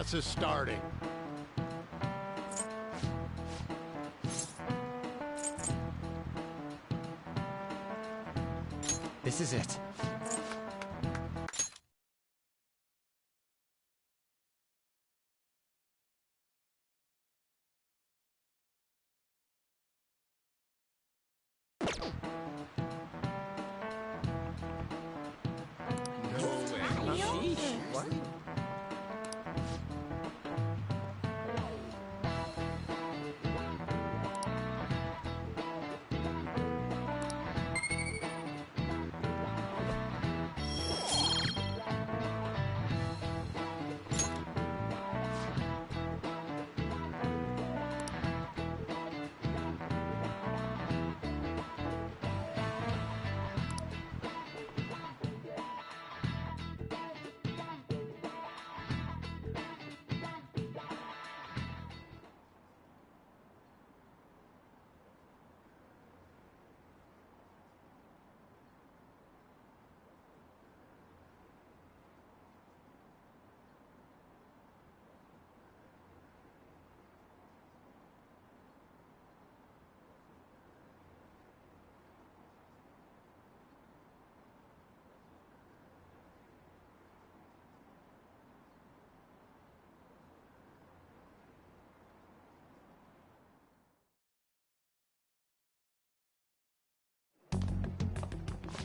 Class is starting. This is it.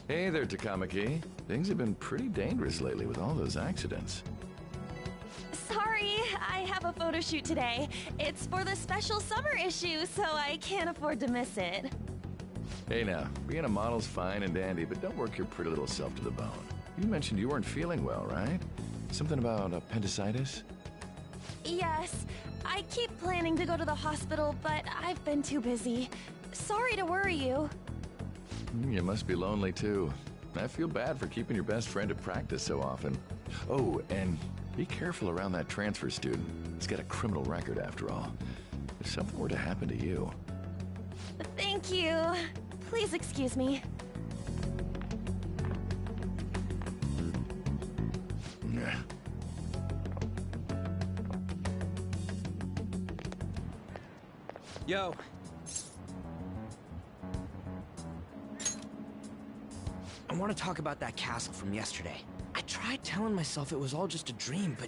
Hey there, Takamaki. Things have been pretty dangerous lately with all those accidents. Sorry, I have a photo shoot today. It's for the special summer issue, so I can't afford to miss it. Hey now, being a model's fine and dandy, but don't work your pretty little self to the bone. You mentioned you weren't feeling well, right? Something about appendicitis? Yes, I keep planning to go to the hospital, but I've been too busy. Sorry to worry you. You must be lonely too. I feel bad for keeping your best friend at practice so often. Oh, and be careful around that transfer student. He's got a criminal record after all. If something were to happen to you... Thank you. Please excuse me. Yo. I want to talk about that castle from yesterday. I tried telling myself it was all just a dream, but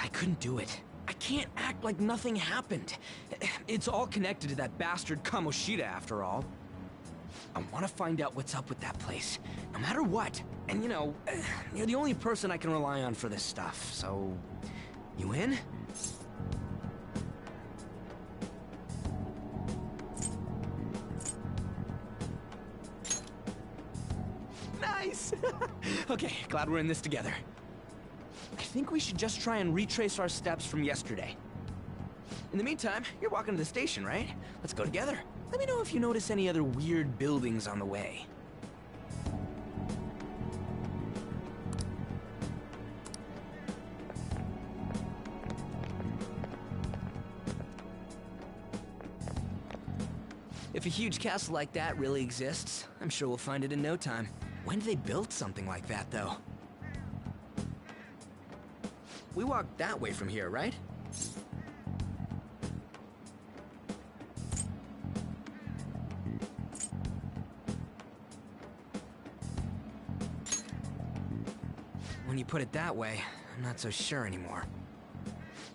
I couldn't do it. I can't act like nothing happened. It's all connected to that bastard Kamoshida, after all. I want to find out what's up with that place, no matter what. And you know, you're the only person I can rely on for this stuff, so... You in? Nice! Okay, glad we're in this together. I think we should just try and retrace our steps from yesterday. In the meantime, you're walking to the station, right? Let's go together. Let me know if you notice any other weird buildings on the way. If a huge castle like that really exists, I'm sure we'll find it in no time. When did they build something like that, though? We walked that way from here, right? When you put it that way, I'm not so sure anymore.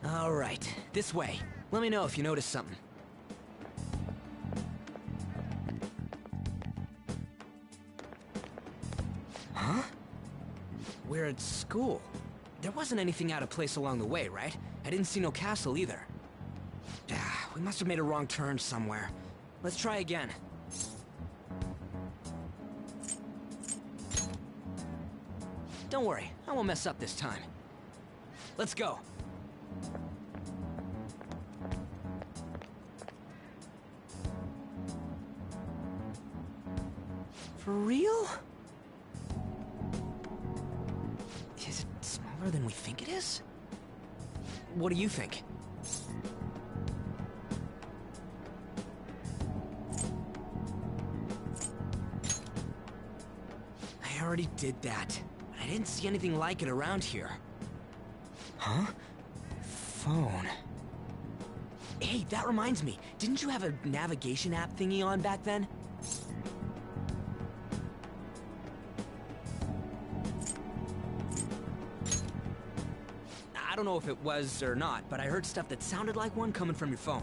All right, this way. Let me know if you notice something. Huh? We're at school. There wasn't anything out of place along the way, right? I didn't see no castle either. We must have made a wrong turn somewhere. Let's try again. Don't worry, I won't mess up this time. Let's go. For real? Is it smaller than we think it is? What do you think? I already did that, but I didn't see anything like it around here. Huh? Phone. Hey, that reminds me. Didn't you have a navigation app thingy on back then? I don't know if it was or not, but I heard stuff that sounded like one coming from your phone.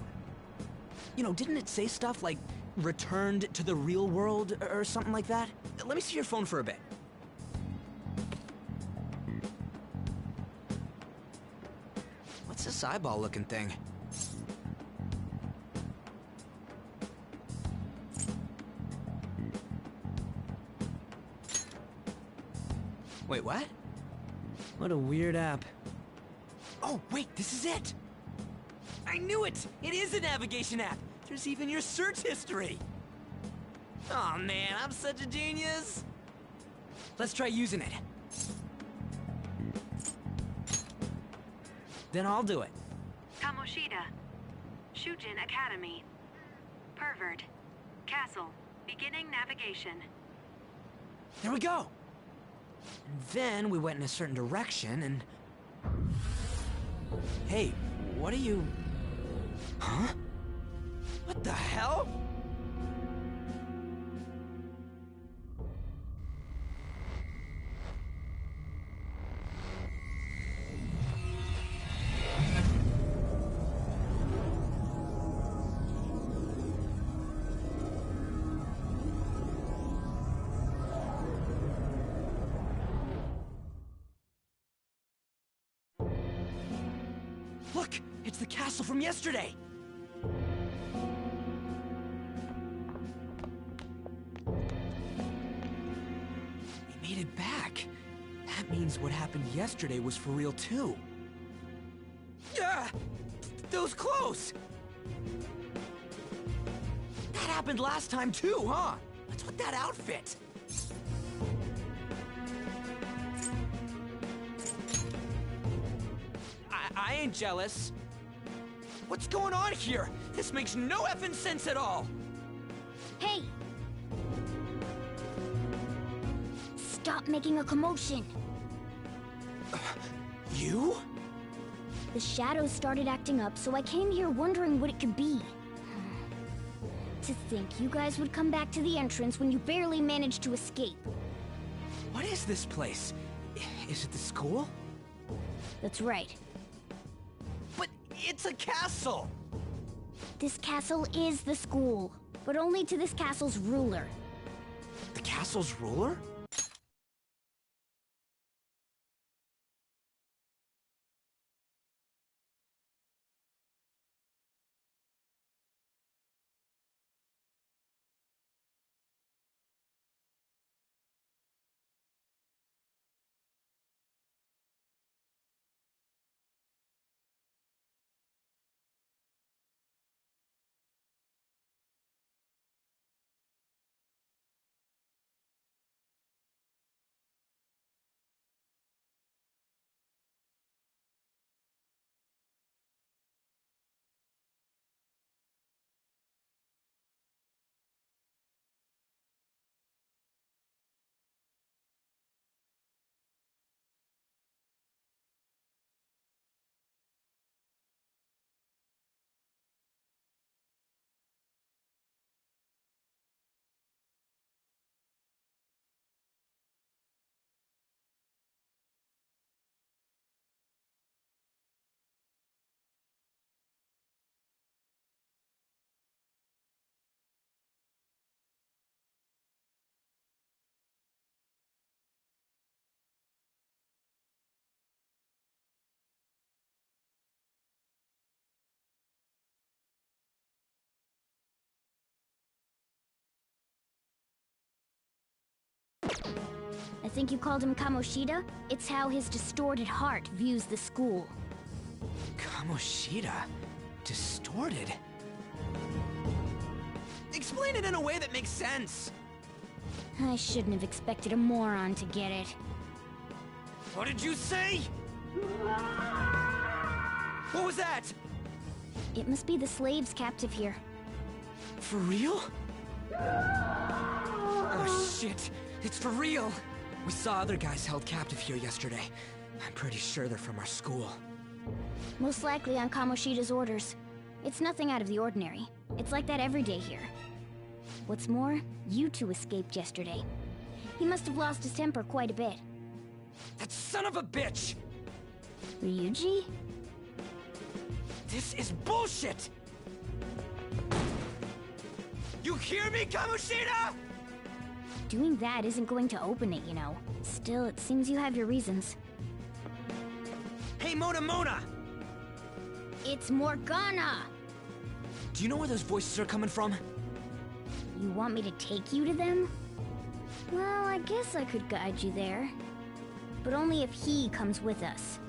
You know, didn't it say stuff like returned to the real world or something like that? Let me see your phone for a bit. What's this eyeball-looking thing? Wait, what? What a weird app. Oh, wait, this is it! I knew it! It is a navigation app! There's even your search history! Oh man, I'm such a genius! Let's try using it. Then I'll do it. Kamoshida. Shujin Academy. Pervert. Castle. Beginning navigation. There we go! And then we went in a certain direction and... Hey, what are you... Huh? What the hell? Look! It's the castle from yesterday! We made it back. That means what happened yesterday was for real too. Ah! Those clothes! That happened last time too, huh? What's with that outfit? I ain't jealous. What's going on here? This makes no effing sense at all! Hey! Stop making a commotion! You? The shadows started acting up, so I came here wondering what it could be. To think you guys would come back to the entrance when you barely managed to escape. What is this place? Is it the school? That's right. But it's a castle! This castle is the school, but only to this castle's ruler. The castle's ruler? I think you called him Kamoshida? It's how his distorted heart views the school. Kamoshida? Distorted? Explain it in a way that makes sense! I shouldn't have expected a moron to get it. What did you say? What was that? It must be the slaves captive here. For real? Oh shit, it's for real. We saw other guys held captive here yesterday. I'm pretty sure they're from our school. Most likely on Kamoshida's orders. It's nothing out of the ordinary. It's like that every day here. What's more, you two escaped yesterday. He must have lost his temper quite a bit. That son of a bitch! Ryuji? This is bullshit! You hear me, Kamoshida?! Doing that isn't going to open it, you know. Still, it seems you have your reasons. Hey, Mona! It's Morgana! Do you know where those voices are coming from? You want me to take you to them? Well, I guess I could guide you there. But only if he comes with us.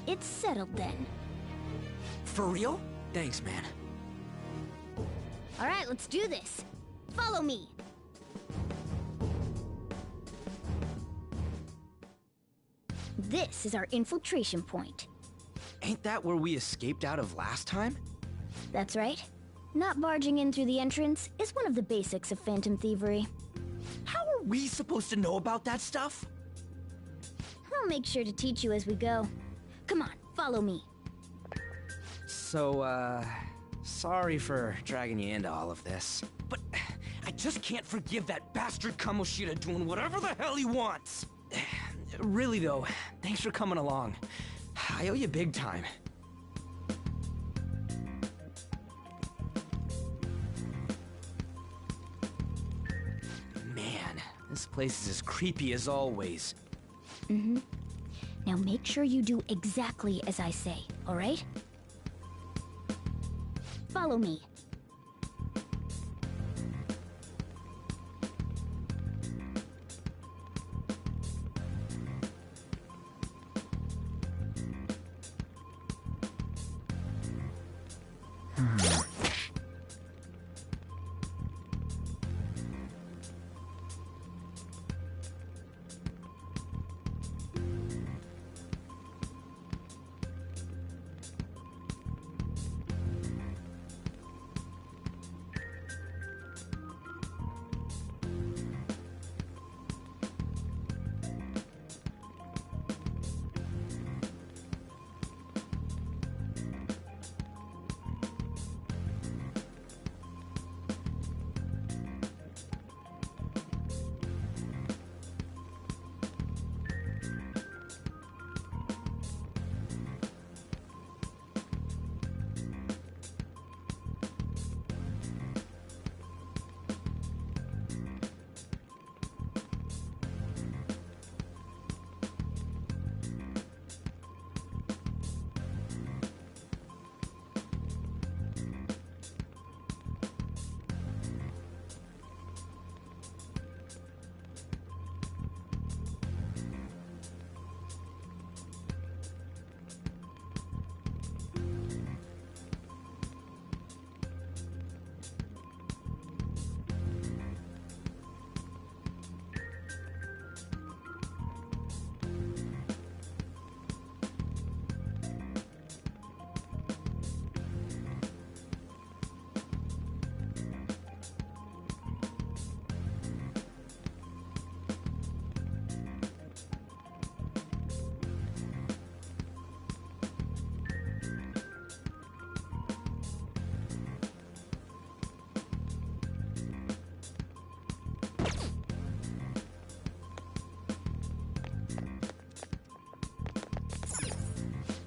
It's settled then. For real? Thanks, man. Alright, let's do this. Follow me. This is our infiltration point. Ain't that where we escaped out of last time? That's right. Not barging in through the entrance is one of the basics of phantom thievery. How are we supposed to know about that stuff? I'll make sure to teach you as we go. Come on, follow me. So, sorry for dragging you into all of this. But I just can't forgive that bastard Kamoshida doing whatever the hell he wants. Really though, thanks for coming along. I owe you big time. Man, this place is as creepy as always. Now make sure you do exactly as I say, alright? Follow me.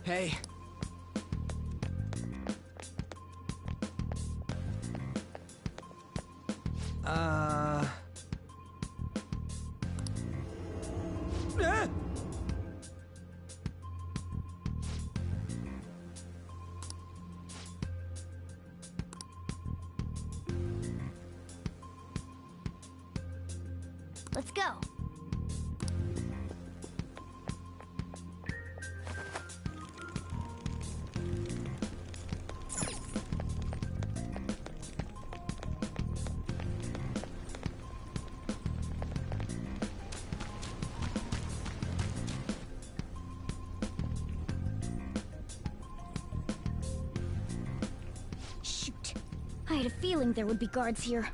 Hey. Ah! Let's go. I had a feeling there would be guards here.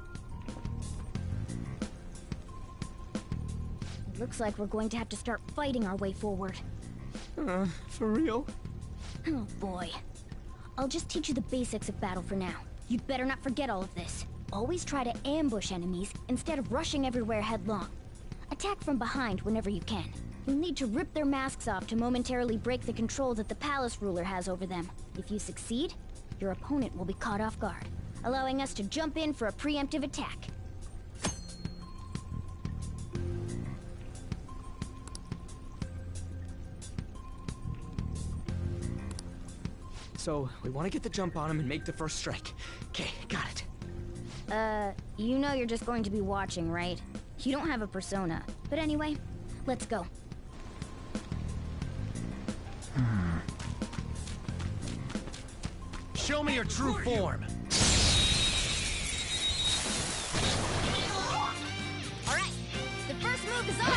It looks like we're going to have to start fighting our way forward. For real? Oh boy. I'll just teach you the basics of battle for now. You'd better not forget all of this. Always try to ambush enemies instead of rushing everywhere headlong. Attack from behind whenever you can. You'll need to rip their masks off to momentarily break the control that the palace ruler has over them. If you succeed, your opponent will be caught off guard, allowing us to jump in for a preemptive attack. So, we want to get the jump on him and make the first strike. Okay, got it. You know you're just going to be watching, right? You don't have a persona. But anyway, let's go. Show me your true form. All right, the first move is on!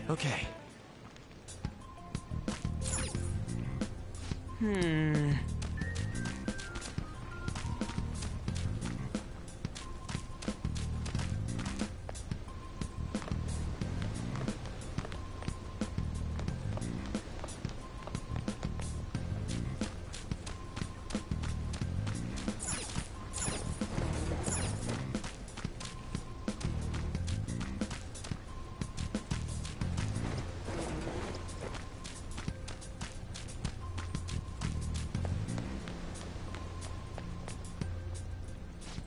Okay.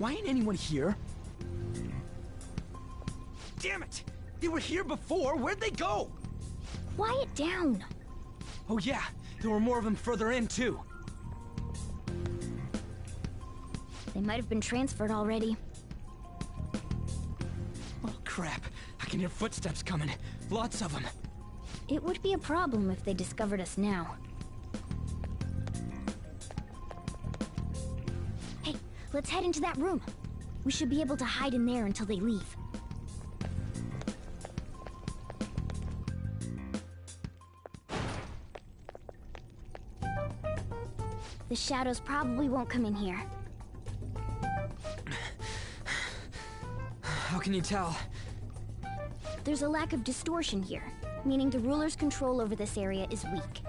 Why ain't anyone here? Damn it! They were here before! Where'd they go? Quiet down. Oh yeah, there were more of them further in, too. They might have been transferred already. Oh crap, I can hear footsteps coming. Lots of them. It would be a problem if they discovered us now. Hey, let's head into that room. We should be able to hide in there until they leave. The shadows probably won't come in here. How can you tell? There's a lack of distortion here, meaning the ruler's control over this area is weak.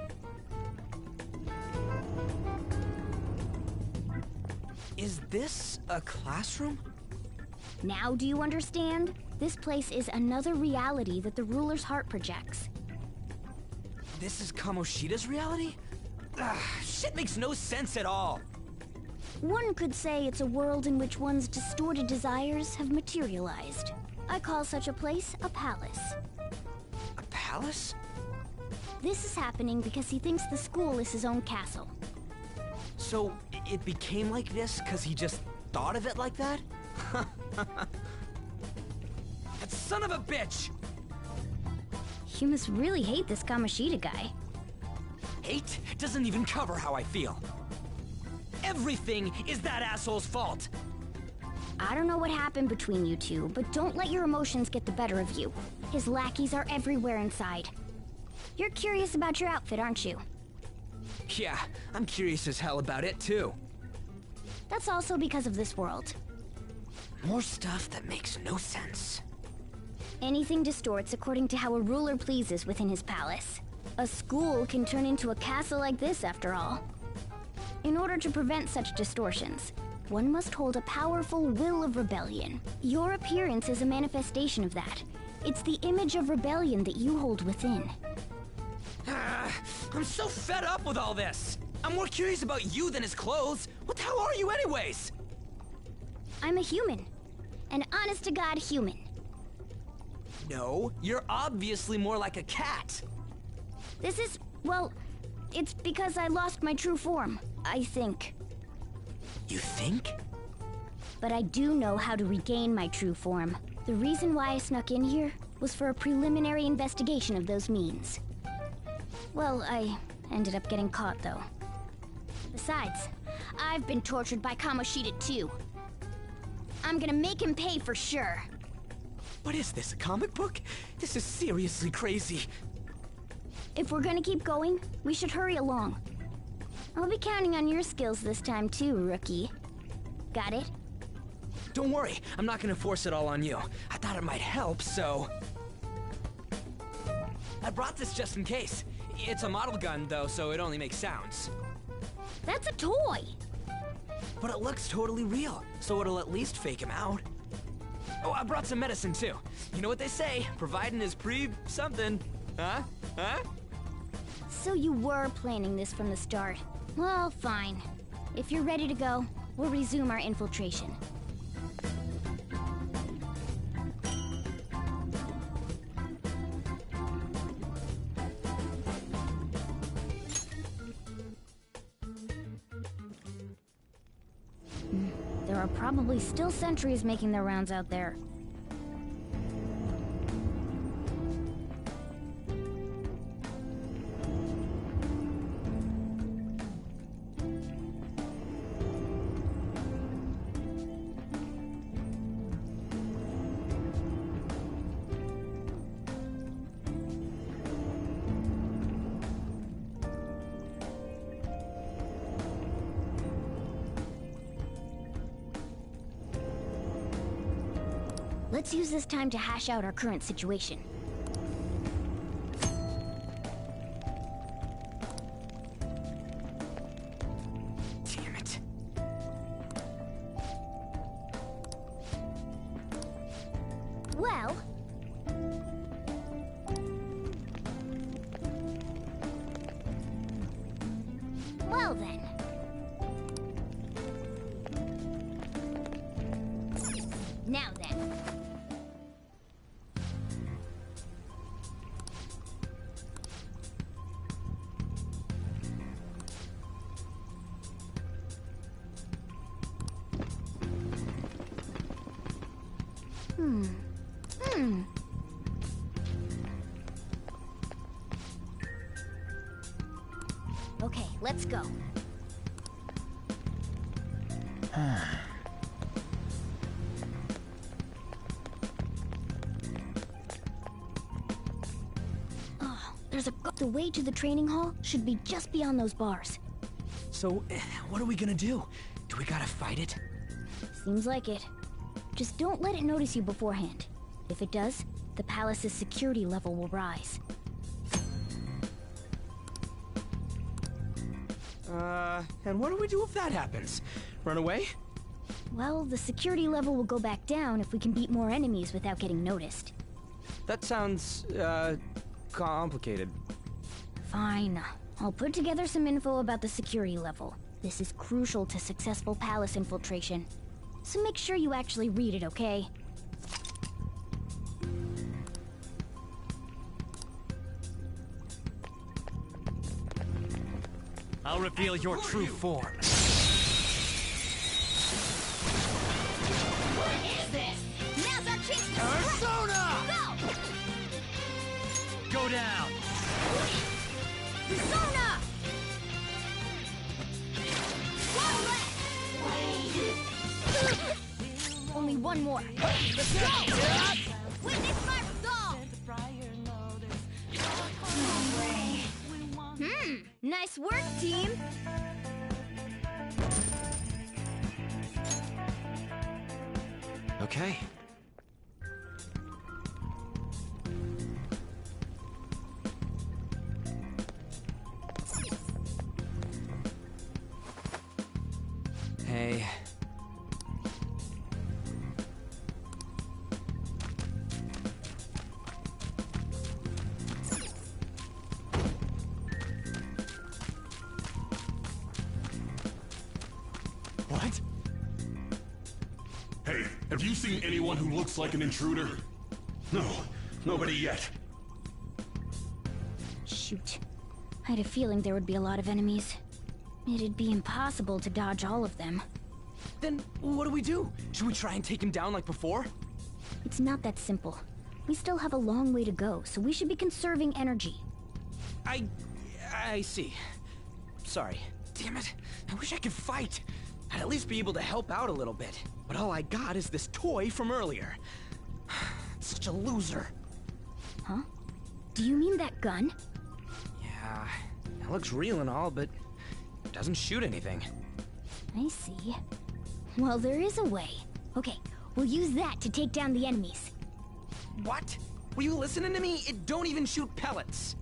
Is this a classroom? Now do you understand? This place is another reality that the ruler's heart projects. This is Kamoshida's reality? Shit makes no sense at all. One could say it's a world in which one's distorted desires have materialized. I call such a place a palace. A palace? This is happening because he thinks the school is his own castle. So, it became like this because he just thought of it like that? That son of a bitch! You must really hate this Kamoshida guy. Hate doesn't even cover how I feel. Everything is that asshole's fault! I don't know what happened between you two, but don't let your emotions get the better of you. His lackeys are everywhere inside. You're curious about your outfit, aren't you? Yeah, I'm curious as hell about it too. That's also because of this world. More stuff that makes no sense. Anything distorts according to how a ruler pleases within his palace. A school can turn into a castle like this, after all. In order to prevent such distortions, one must hold a powerful will of rebellion. Your appearance is a manifestation of that. It's the image of rebellion that you hold within. I'm so fed up with all this! I'm more curious about you than his clothes! What the hell are you anyways? I'm a human. An honest-to-God human. No, you're obviously more like a cat. This is, well, it's because I lost my true form, I think. You think? But I do know how to regain my true form. The reason why I snuck in here was for a preliminary investigation of those means. Well, I ended up getting caught, though. Besides, I've been tortured by Kamoshida too. I'm gonna make him pay for sure. What is this, a comic book? This is seriously crazy. If we're gonna keep going, we should hurry along. I'll be counting on your skills this time too, rookie. Got it? Don't worry, I'm not gonna force it all on you. I thought it might help, so... I brought this just in case. It's a model gun, though, so it only makes sounds. That's a toy! But it looks totally real, so it'll at least fake him out. Oh, I brought some medicine, too. You know what they say, providing is something. Huh? Huh? So you were planning this from the start. Well, fine. If you're ready to go, we'll resume our infiltration. There are probably still sentries making their rounds out there. Let's use this time to hash out our current situation. Damn it. Well... Well then. Now then. Okay, let's go. Oh, there's a... The way to the training hall should be just beyond those bars. So, what are we gonna do? Do we gotta fight it? Seems like it. Just don't let it notice you beforehand. If it does, the palace's security level will rise. And what do we do if that happens? Run away? Well, the security level will go back down if we can beat more enemies without getting noticed. That sounds, complicated. Fine. I'll put together some info about the security level. This is crucial to successful palace infiltration. So make sure you actually read it, okay? I'll reveal your true form. What is this? Now's our chance to Persona! Go! Go down! Persona! Only one more. Let's go! Witness my resolve! Nice work, team! Okay. Hey. What? Hey, have you seen anyone who looks like an intruder? No, nobody yet. Shoot. I had a feeling there would be a lot of enemies. It'd be impossible to dodge all of them. Then what do we do? Should we try and take him down like before? It's not that simple. We still have a long way to go, so we should be conserving energy. I see. Sorry. Damn it. I wish I could fight. I'd at least be able to help out a little bit. But all I got is this toy from earlier. It's such a loser. Huh? Do you mean that gun? Yeah, it looks real and all, but it doesn't shoot anything. I see. Well, there is a way. Okay, we'll use that to take down the enemies. What? Were you listening to me? It don't even shoot pellets.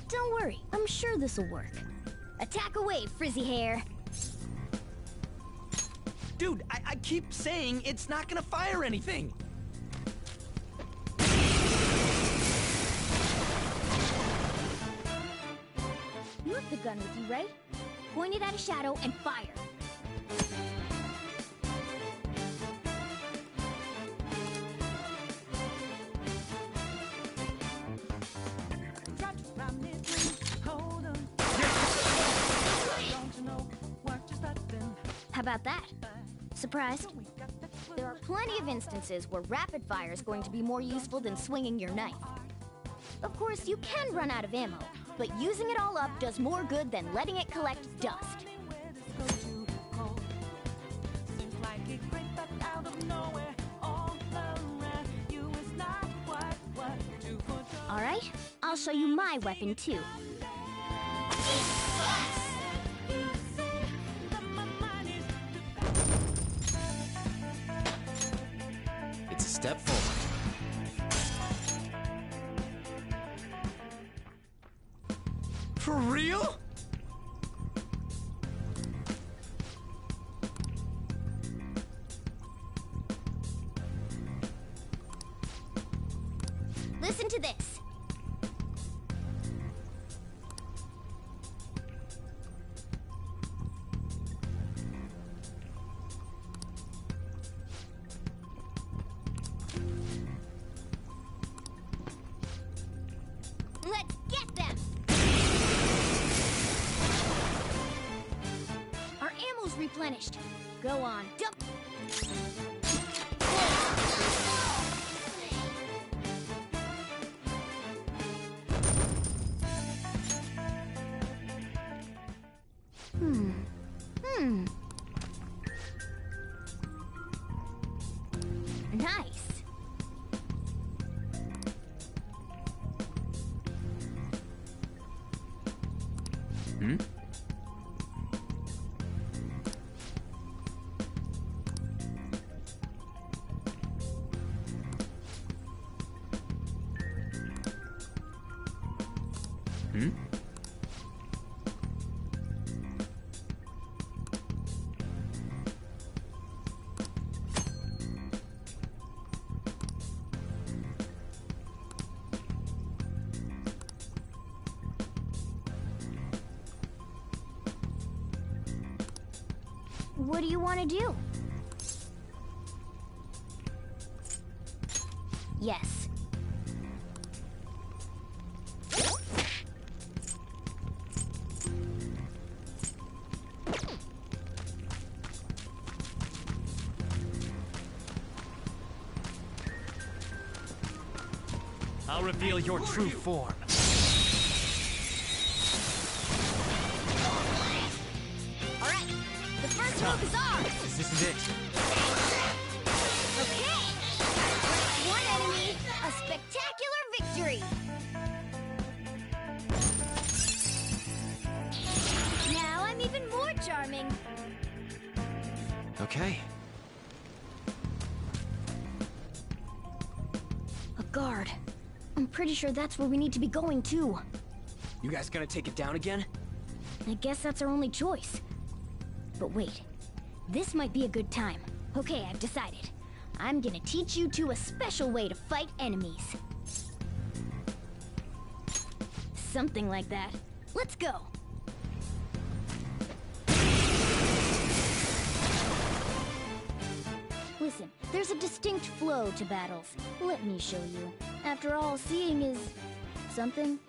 Don't worry, I'm sure this'll work. Attack away, frizzy hair. Dude, I keep saying it's not gonna fire anything. You have the gun with you, right? Point it at a shadow and fire. How about that? Surprised? There are plenty of instances where rapid fire is going to be more useful than swinging your knife. Of course, you can run out of ammo, but using it all up does more good than letting it collect dust. All right, I'll show you my weapon too. It's a step forward. For real? Listen to this. Let's get them! Our ammo's replenished. Go on, dump. Nice. What do you want to do? Yes. I'll reveal your true form. All right, the first move is ours. This is it. Okay. One enemy, a spectacular victory. Now I'm even more charming. Okay. A guard. I'm pretty sure that's where we need to be going too. You guys gonna take it down again? I guess that's our only choice. But wait, this might be a good time. Okay, I've decided. I'm gonna teach you two a special way to fight enemies. Something like that. Let's go. Listen, there's a distinct flow to battles. Let me show you. After all, seeing is something.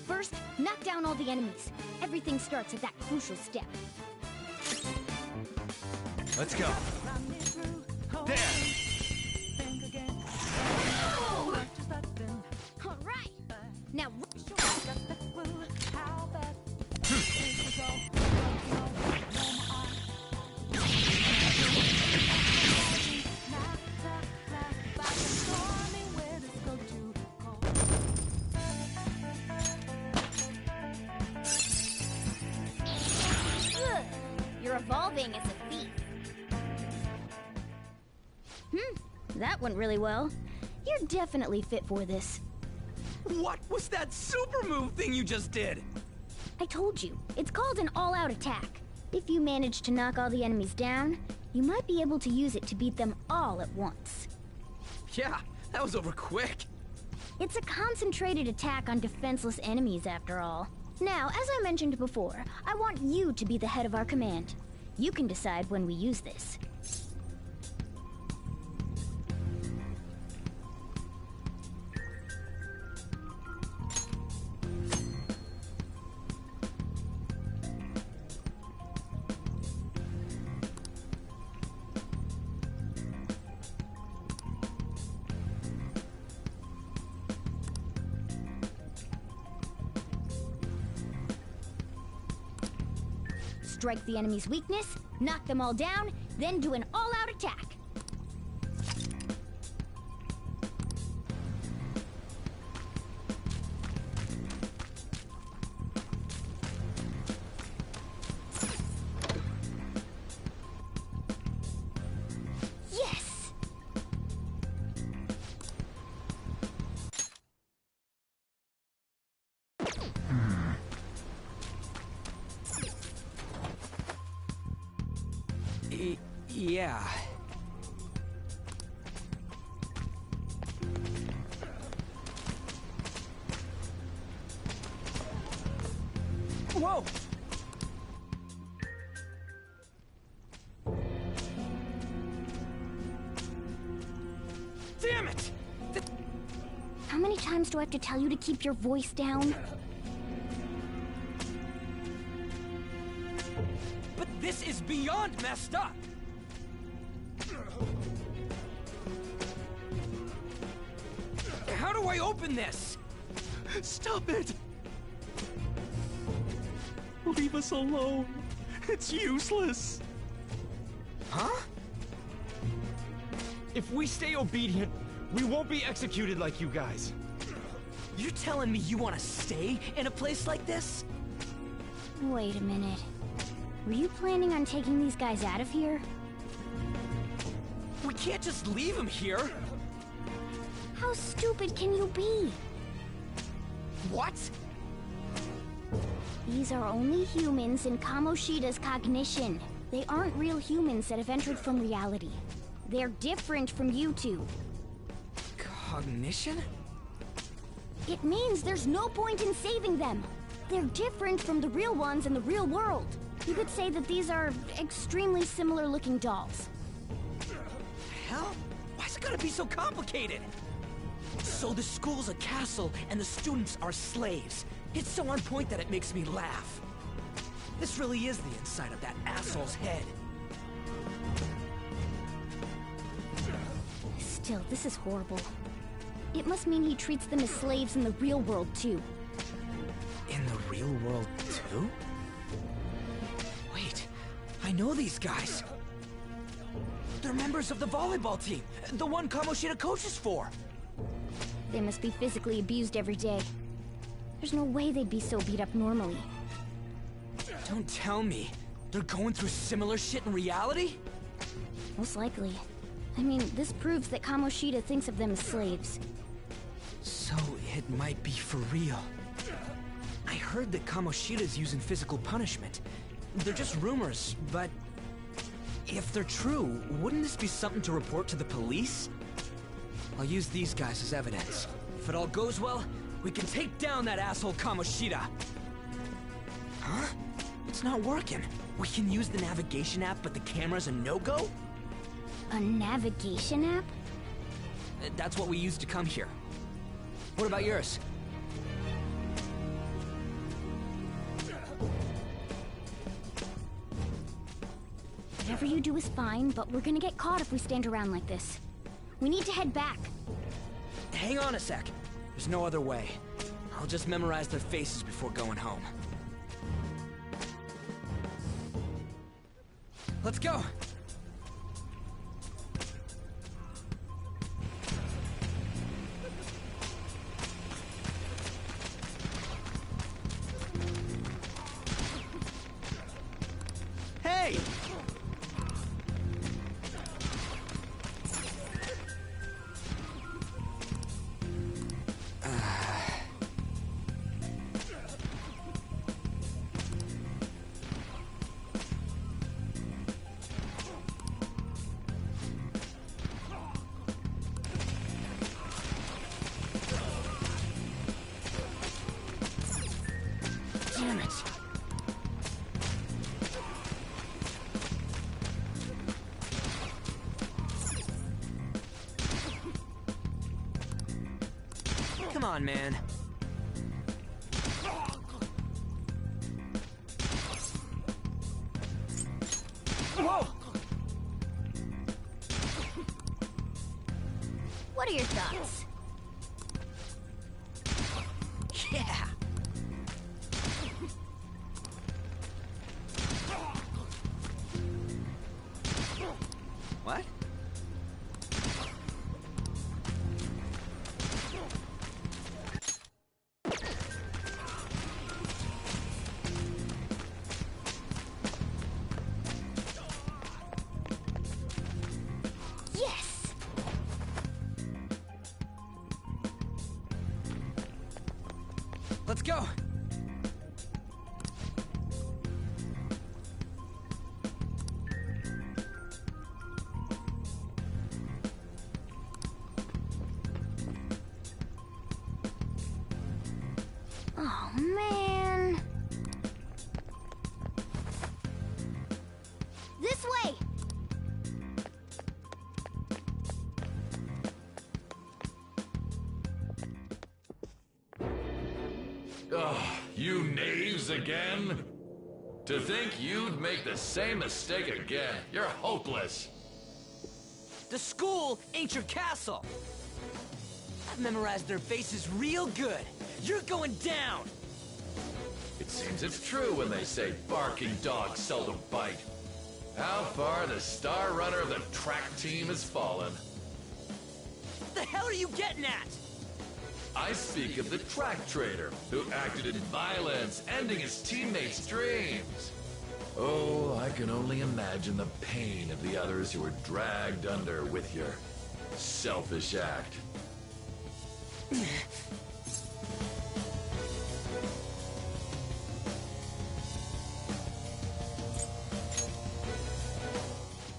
First, knock down all the enemies. Everything starts at that crucial step. Let's go. There! All right. Now. That went really well. You're definitely fit for this. What was that super move thing you just did? I told you, it's called an all-out attack. If you manage to knock all the enemies down, you might be able to use it to beat them all at once. Yeah, that was over quick. It's a concentrated attack on defenseless enemies, after all. Now, as I mentioned before, I want you to be the head of our command. You can decide when we use this. Strike the enemy's weakness, knock them all down, then do an all-out attack. Yes! Yeah. Whoa! Damn it! How many times do I have to tell you to keep your voice down? But this is beyond messed up! How do I open this? Stop it! Leave us alone. It's useless. Huh? If we stay obedient, we won't be executed like you guys. You're telling me you want to stay in a place like this? Wait a minute. Were you planning on taking these guys out of here? We can't just leave them here! How stupid can you be? What? These are only humans in Kamoshida's cognition. They aren't real humans that have entered from reality. They're different from you two. Cognition? It means there's no point in saving them. They're different from the real ones in the real world. You could say that these are extremely similar looking dolls. Hell? Why's it gotta be so complicated? So the school's a castle and the students are slaves. It's so on point that it makes me laugh. This really is the inside of that asshole's head. Still, this is horrible. It must mean he treats them as slaves in the real world, too. In the real world, too? Wait, I know these guys. They're members of the volleyball team, the one Kamoshida coaches for. They must be physically abused every day. There's no way they'd be so beat up normally. Don't tell me. They're going through similar shit in reality? Most likely. I mean, this proves that Kamoshida thinks of them as slaves. So it might be for real. I heard that Kamoshida's using physical punishment. They're just rumors, but if they're true, wouldn't this be something to report to the police? I'll use these guys as evidence. If it all goes well, we can take down that asshole Kamoshida. Huh? It's not working. We can use the navigation app, but the camera's a no-go? A navigation app? That's what we used to come here. What about yours? Whatever you do is fine, but we're gonna get caught if we stand around like this. We need to head back. Hang on a sec. There's no other way. I'll just memorize their faces before going home. Let's go! Hey! Damn it! Come on, man. Whoa! What are your thoughts? Yeah! What? Yes! Let's go! Oh, man. This way! Ugh, you knaves again? To think you'd make the same mistake again. You're hopeless. The school ain't your castle! I've memorized their faces real good. You're going down! It seems it's true when they say barking dogs seldom bite. How far the star runner of the track team has fallen. What the hell are you getting at? I speak of the track trader, who acted in violence, ending his teammates' dreams. Oh, I can only imagine the pain of the others who were dragged under with your selfish act.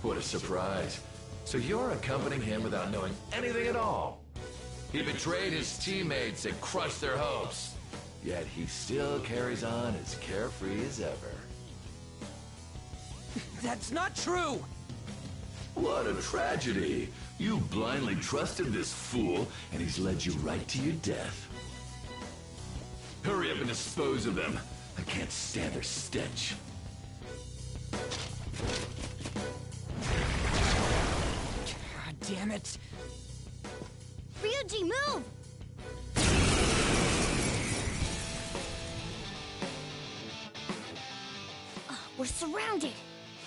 What a surprise. So you're accompanying him without knowing anything at all. He betrayed his teammates and crushed their hopes. Yet he still carries on as carefree as ever. That's not true! What a tragedy. You blindly trusted this fool, and he's led you right to your death. Hurry up and dispose of them. I can't stand their stench. God damn it! Ryuji, move! We're surrounded.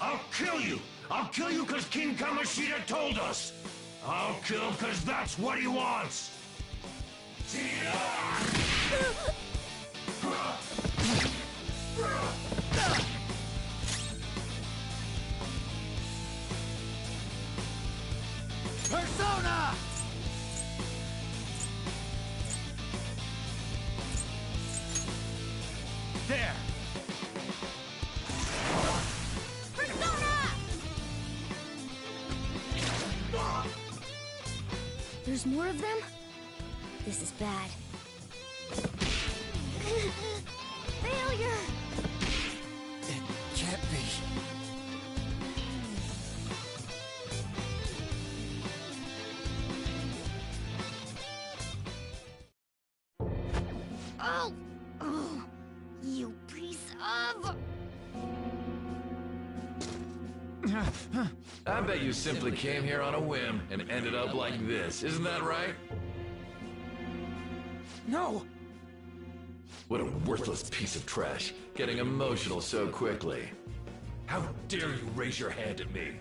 I'll kill you! I'll kill you because King Kamoshida told us! I'll kill because that's what he wants! Persona! There! Persona! There's more of them? This is bad. Failure! It can't be. Oh! Oh! You piece of... I bet you simply came here on a whim and ended up like this. Isn't that right? No! What a worthless piece of trash, getting emotional so quickly. How dare you raise your hand at me?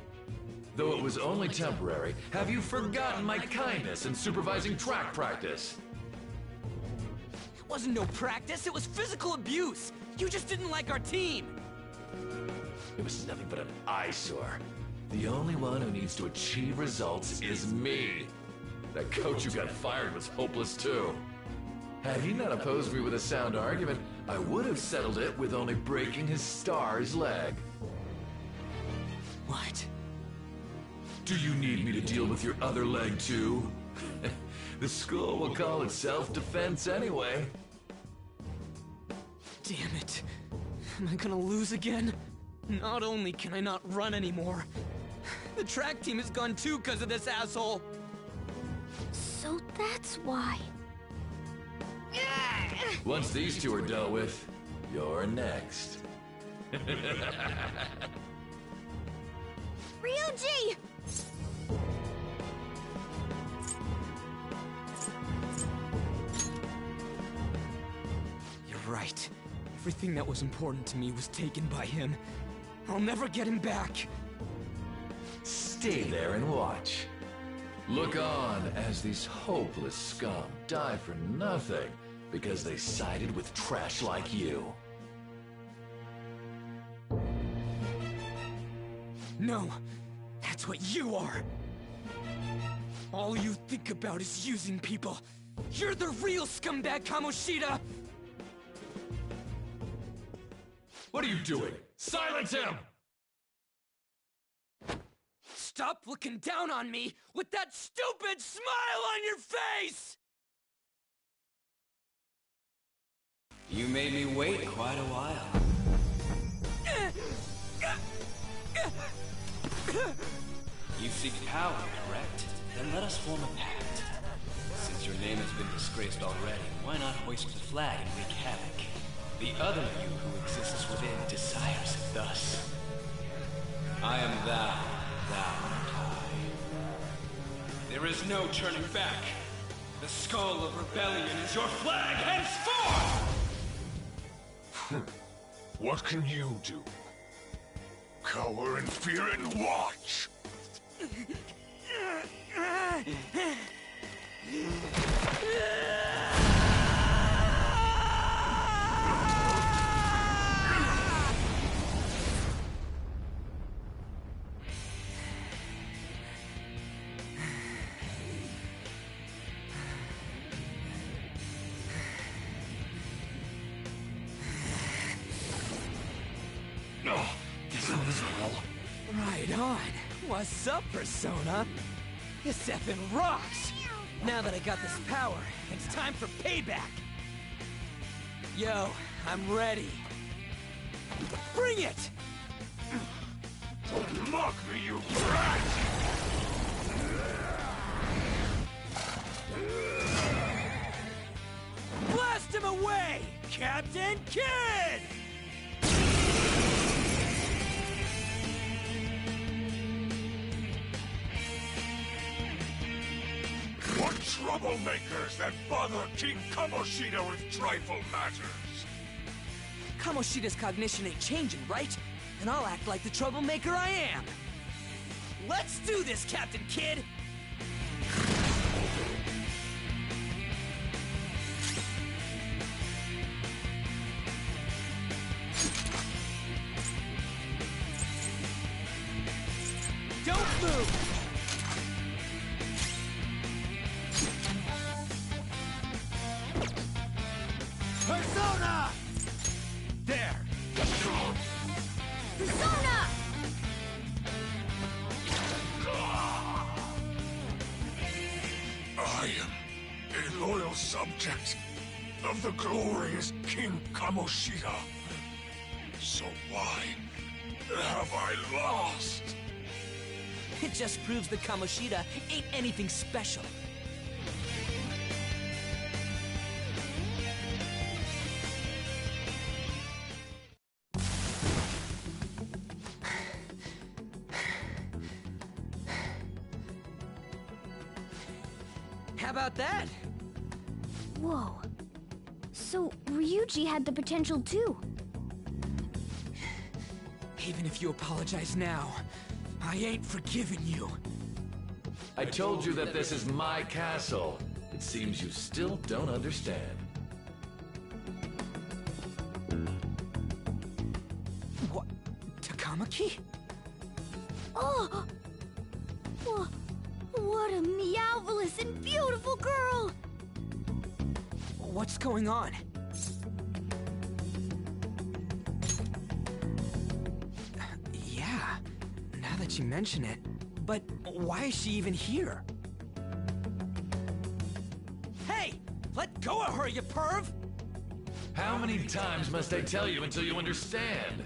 Though it was only temporary, have you forgotten my kindness in supervising track practice? It wasn't no practice, it was physical abuse! You just didn't like our team! It was nothing but an eyesore. The only one who needs to achieve results is me. That coach who got fired was hopeless too. Had he not opposed me with a sound argument, I would have settled it with only breaking his star's leg. What? Do you need me to deal with your other leg too? The school will call it self-defense anyway. Damn it. Am I gonna lose again? Not only can I not run anymore, the track team is gone too because of this asshole. So that's why. Once these two are dealt with, you're next. Ryuji! You're right. Everything that was important to me was taken by him. I'll never get him back. Stay there and watch. Look on as these hopeless scum die for nothing because they sided with trash like you. No, that's what you are. All you think about is using people. You're the real scumbag, Kamoshida! What are you doing? Silence him! Stop looking down on me with that stupid smile on your face! You made me wait quite a while. You seek power, correct? Then let us form a pact. Since your name has been disgraced already, why not hoist the flag and wreak havoc? The other you who exists within desires it thus. I am thou, thou art I. There is no turning back. The skull of rebellion is your flag henceforth! What can you do? Cower in fear and watch! Right on. What's up, Persona? This effing rocks! Now that I got this power, it's time for payback! Yo, I'm ready. Bring it! Don't mock me, you brat! Blast him away, Captain Kidd! What troublemakers that bother King Kamoshida with trifle matters? Kamoshida's cognition ain't changing, right? And I'll act like the troublemaker I am. Let's do this, Captain Kidd! Don't move! Persona! There! Persona! I am a loyal subject of the glorious King Kamoshida. So why have I lost? It just proves that Kamoshida ain't anything special. How about that? Whoa. So, Ryuji had the potential too. Even if you apologize now, I ain't forgiving you. I told you that this is my castle. It seems you still don't understand. What? Takamaki? Oh! What a meowvelous and beautiful girl! What's going on? Yeah, now that you mention it. But why is she even here? Hey! Let go of her, you perv! How many times must I tell you until you understand?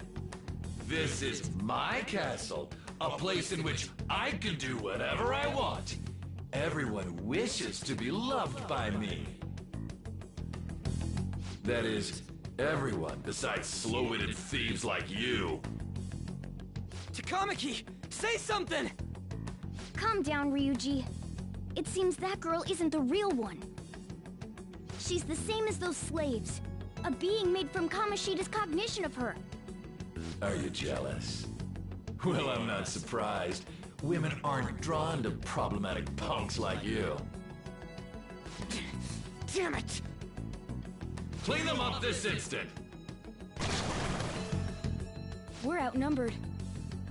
This is my castle, a place in which I can do whatever I want. Everyone wishes to be loved by me. That is, everyone besides slow-witted thieves like you. Takamaki, say something! Calm down, Ryuji. It seems that girl isn't the real one. She's the same as those slaves. A being made from Kamoshida's cognition of her. Are you jealous? Well, I'm not surprised. Women aren't drawn to problematic punks like you. Damn it! Clean them up this instant! We're outnumbered.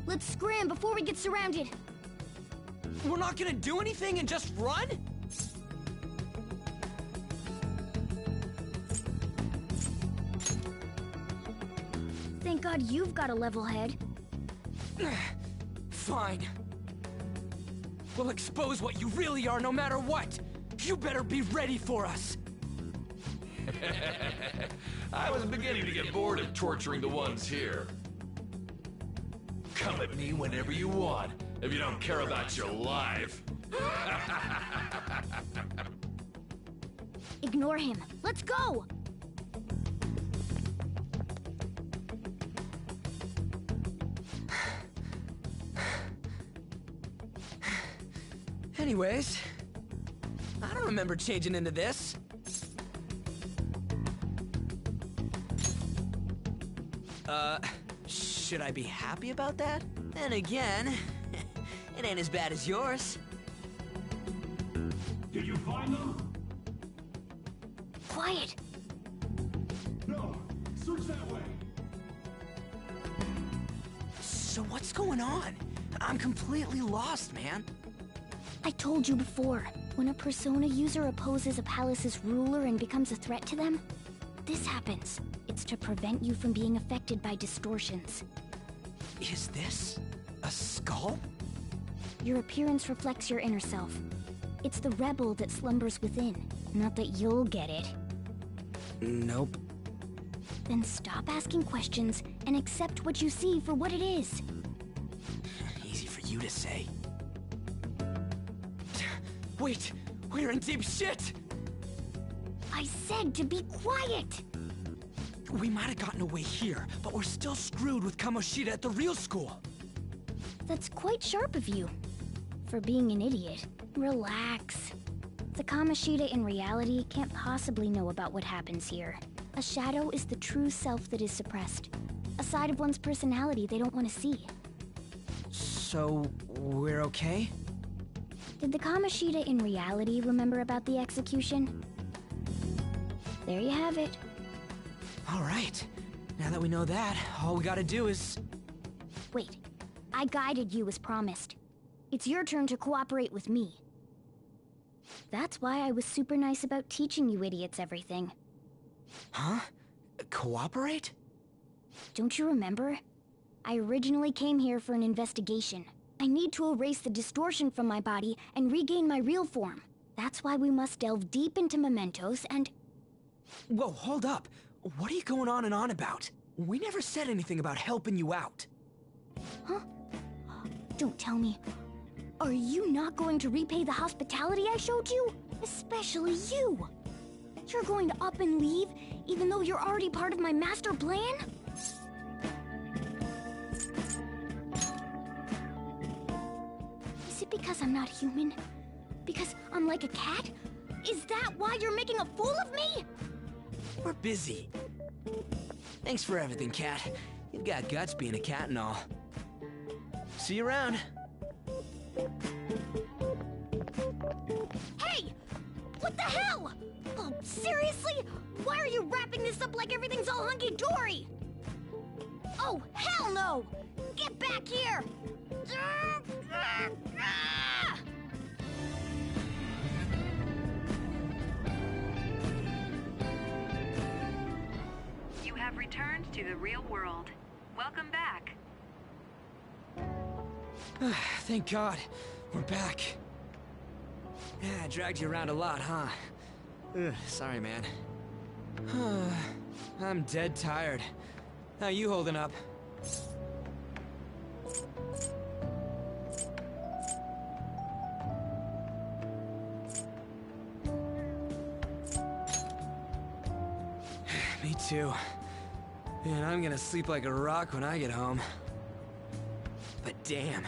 Let's scram before we get surrounded. We're not gonna do anything and just run? Thank God you've got a level head. Fine. We'll expose what you really are no matter what. You better be ready for us. I was beginning to get bored of torturing the ones here. Come at me whenever you want, if you don't care about your life. Ignore him. Let's go! Anyways, I don't remember changing into this. Should I be happy about that? Then again, it ain't as bad as yours. Did you find them? Quiet! No. Search that way. So what's going on? I'm completely lost, man. I told you before, when a Persona user opposes a palace's ruler and becomes a threat to them, this happens. It's to prevent you from being affected by distortions. Is this a skull? Your appearance reflects your inner self. It's the rebel that slumbers within, not that you'll get it. Nope. Then stop asking questions and accept what you see for what it is. Easy for you to say. Wait, we're in deep shit! I said to be quiet! We might have gotten away here, but we're still screwed with Kamoshida at the real school. That's quite sharp of you. For being an idiot. Relax. The Kamoshida in reality can't possibly know about what happens here. A shadow is the true self that is suppressed. A side of one's personality they don't want to see. So, we're okay? Did the Kamoshida in reality remember about the execution? There you have it. All right. Now that we know that, all we gotta do is... Wait. I guided you as promised. It's your turn to cooperate with me. That's why I was super nice about teaching you idiots everything. Huh? Cooperate? Don't you remember? I originally came here for an investigation. I need to erase the distortion from my body and regain my real form. That's why we must delve deep into mementos and... Whoa, hold up. What are you going on and on about? We never said anything about helping you out. Huh? Don't tell me. Are you not going to repay the hospitality I showed you? Especially you. You're going to up and leave, even though you're already part of my master plan? Is it because I'm not human? Because I'm like a cat? Is that why you're making a fool of me? We're busy. Thanks for everything, Cat. You've got guts being a cat and all. See you around. Hey! What the hell? Oh, seriously? Why are you wrapping this up like everything's all hunky-dory? Oh, hell no! Get back here! You have returned to the real world. Welcome back. Thank God. We're back. Yeah, I dragged you around a lot, huh? Ugh, sorry, man. I'm dead tired. How you holding up? Me too. Man, I'm gonna sleep like a rock when I get home. But damn,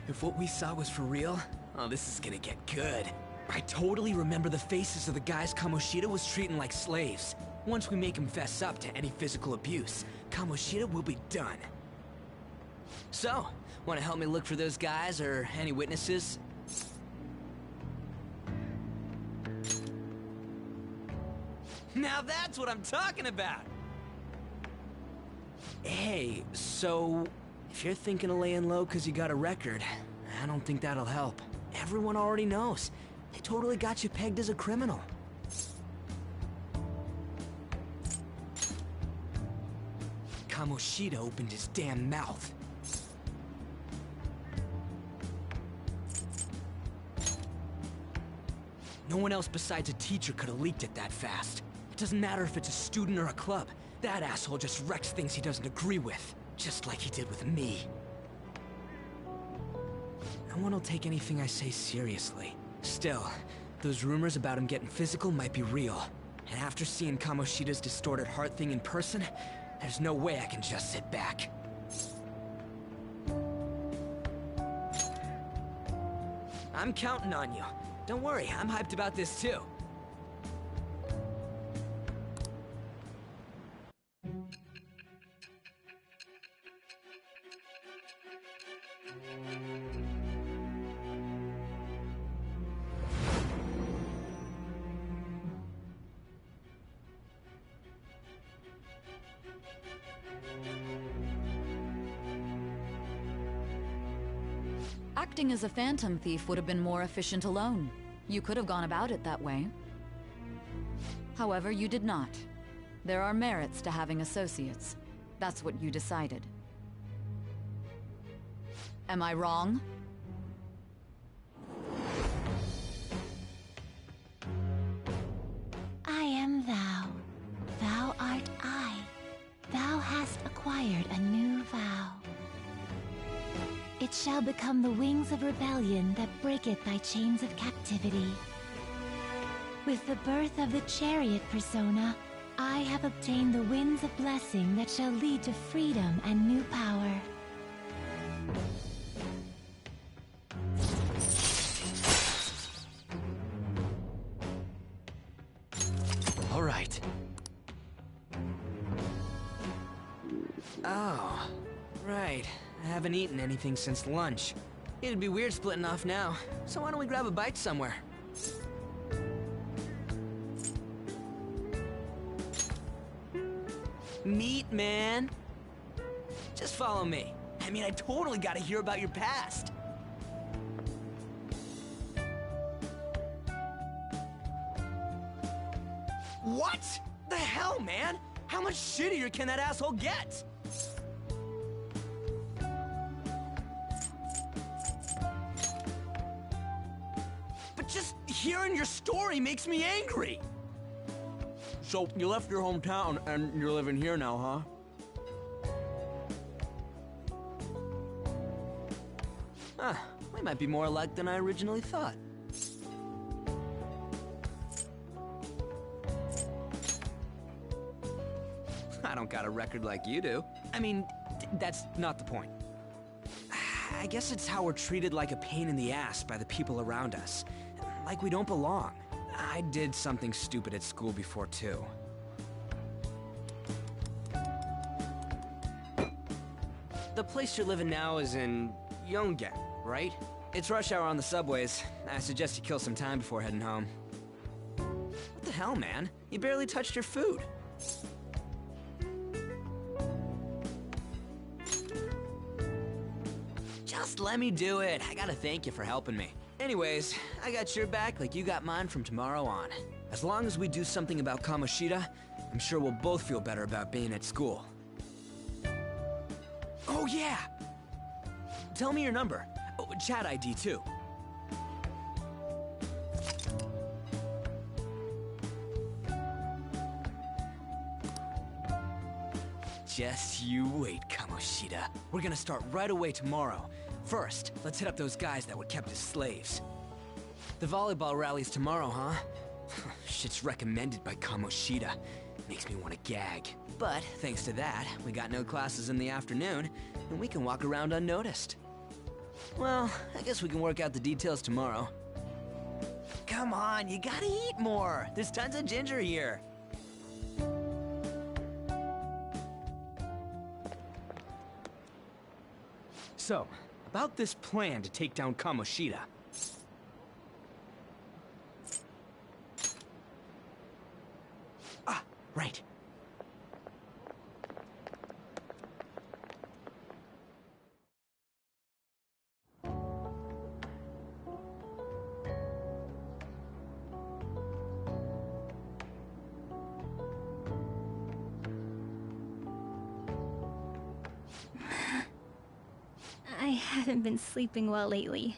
if what we saw was for real, oh, this is gonna get good. I totally remember the faces of the guys Kamoshida was treating like slaves. Once we make him fess up to any physical abuse, Kamoshida will be done. So, wanna help me look for those guys or any witnesses? Now that's what I'm talking about! Hey, so if you're thinking of laying low because you got a record, I don't think that'll help. Everyone already knows. They totally got you pegged as a criminal. Kamoshida opened his damn mouth. No one else besides a teacher could have leaked it that fast. It doesn't matter if it's a student or a club. That asshole just wrecks things he doesn't agree with. Just like he did with me. No one will take anything I say seriously. Still, those rumors about him getting physical might be real. And after seeing Kamoshida's distorted heart thing in person, there's no way I can just sit back. I'm counting on you. Don't worry, I'm hyped about this too. Acting as a phantom thief would have been more efficient alone. You could have gone about it that way. However, you did not. There are merits to having associates. That's what you decided. Am I wrong? I am thou. Thou art I. Thou hast acquired a new vow. It shall become the wings of rebellion that breaketh thy chains of captivity. With the birth of the chariot persona, I have obtained the winds of blessing that shall lead to freedom and new power. All right. Oh, right. I haven't eaten anything since lunch. It'd be weird splitting off now, so why don't we grab a bite somewhere? Meat, man. Just follow me. I mean, I totally gotta hear about your past. What? The hell, man? How much shittier can that asshole get? But just hearing your story makes me angry. So, you left your hometown and you're living here now, huh? We might be more alike than I originally thought. I don't got a record like you do. I mean, that's not the point. I guess it's how we're treated like a pain in the ass by the people around us. Like we don't belong. I did something stupid at school before, too. The place you're living now is in Yongen, right? It's rush hour on the subways. I suggest you kill some time before heading home. What the hell, man? You barely touched your food. Just let me do it. I gotta thank you for helping me. Anyways, I got your back like you got mine from tomorrow on. As long as we do something about Kamoshida, I'm sure we'll both feel better about being at school. Oh yeah! Tell me your number. Oh, chat ID too. Just you wait, Kamoshida. We're gonna start right away tomorrow. First, let's hit up those guys that were kept as slaves. The volleyball rally's tomorrow, huh? Shit's recommended by Kamoshida. Makes me want to gag. But thanks to that, we got no classes in the afternoon, and we can walk around unnoticed. Well, I guess we can work out the details tomorrow. Come on, you gotta eat more. There's tons of ginger here. So, about this plan to take down Kamoshida. Ah, right. I haven't been sleeping well lately.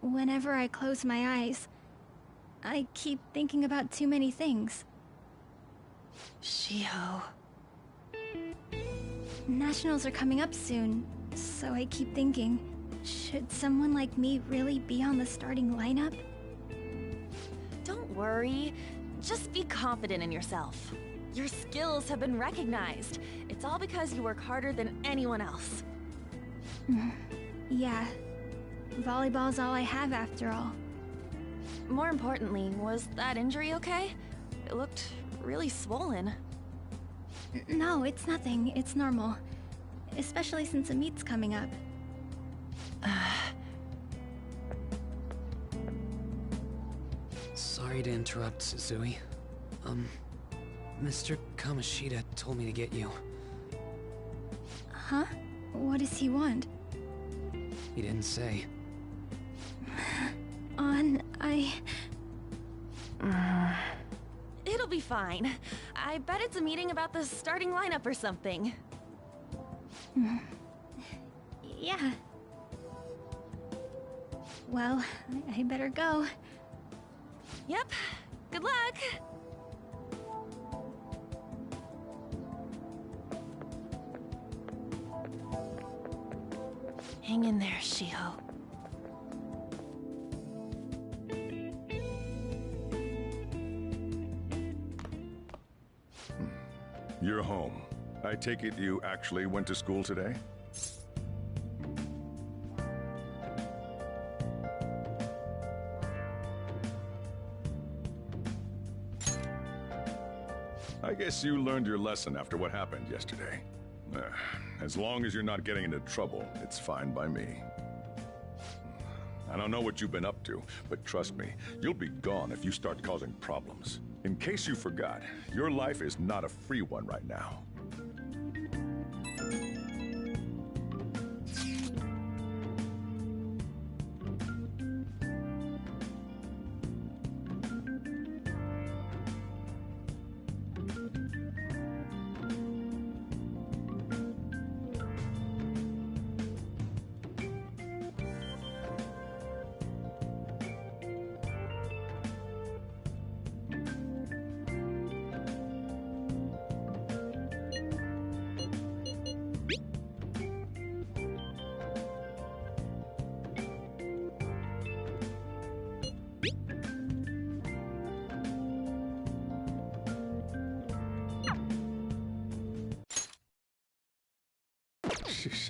Whenever I close my eyes, I keep thinking about too many things. Shiho. Nationals are coming up soon, so I keep thinking, should someone like me really be on the starting lineup? Don't worry. Just be confident in yourself. Your skills have been recognized. It's all because you work harder than anyone else. Yeah. Volleyball's all I have after all. More importantly, was that injury okay? It looked really swollen. No, it's nothing. It's normal. Especially since a meet's coming up. Sorry to interrupt, Suzui. Mr. Kamoshida told me to get you. Huh? What does he want? He didn't say. It'll be fine. I bet it's a meeting about the starting lineup or something. Yeah. Well, I better go. Yep. Good luck! Hang in there, Shiho. You're home. I take it you actually went to school today? I guess you learned your lesson after what happened yesterday. As long as you're not getting into trouble, it's fine by me. I don't know what you've been up to, but trust me, you'll be gone if you start causing problems. In case you forgot, your life is not a free one right now.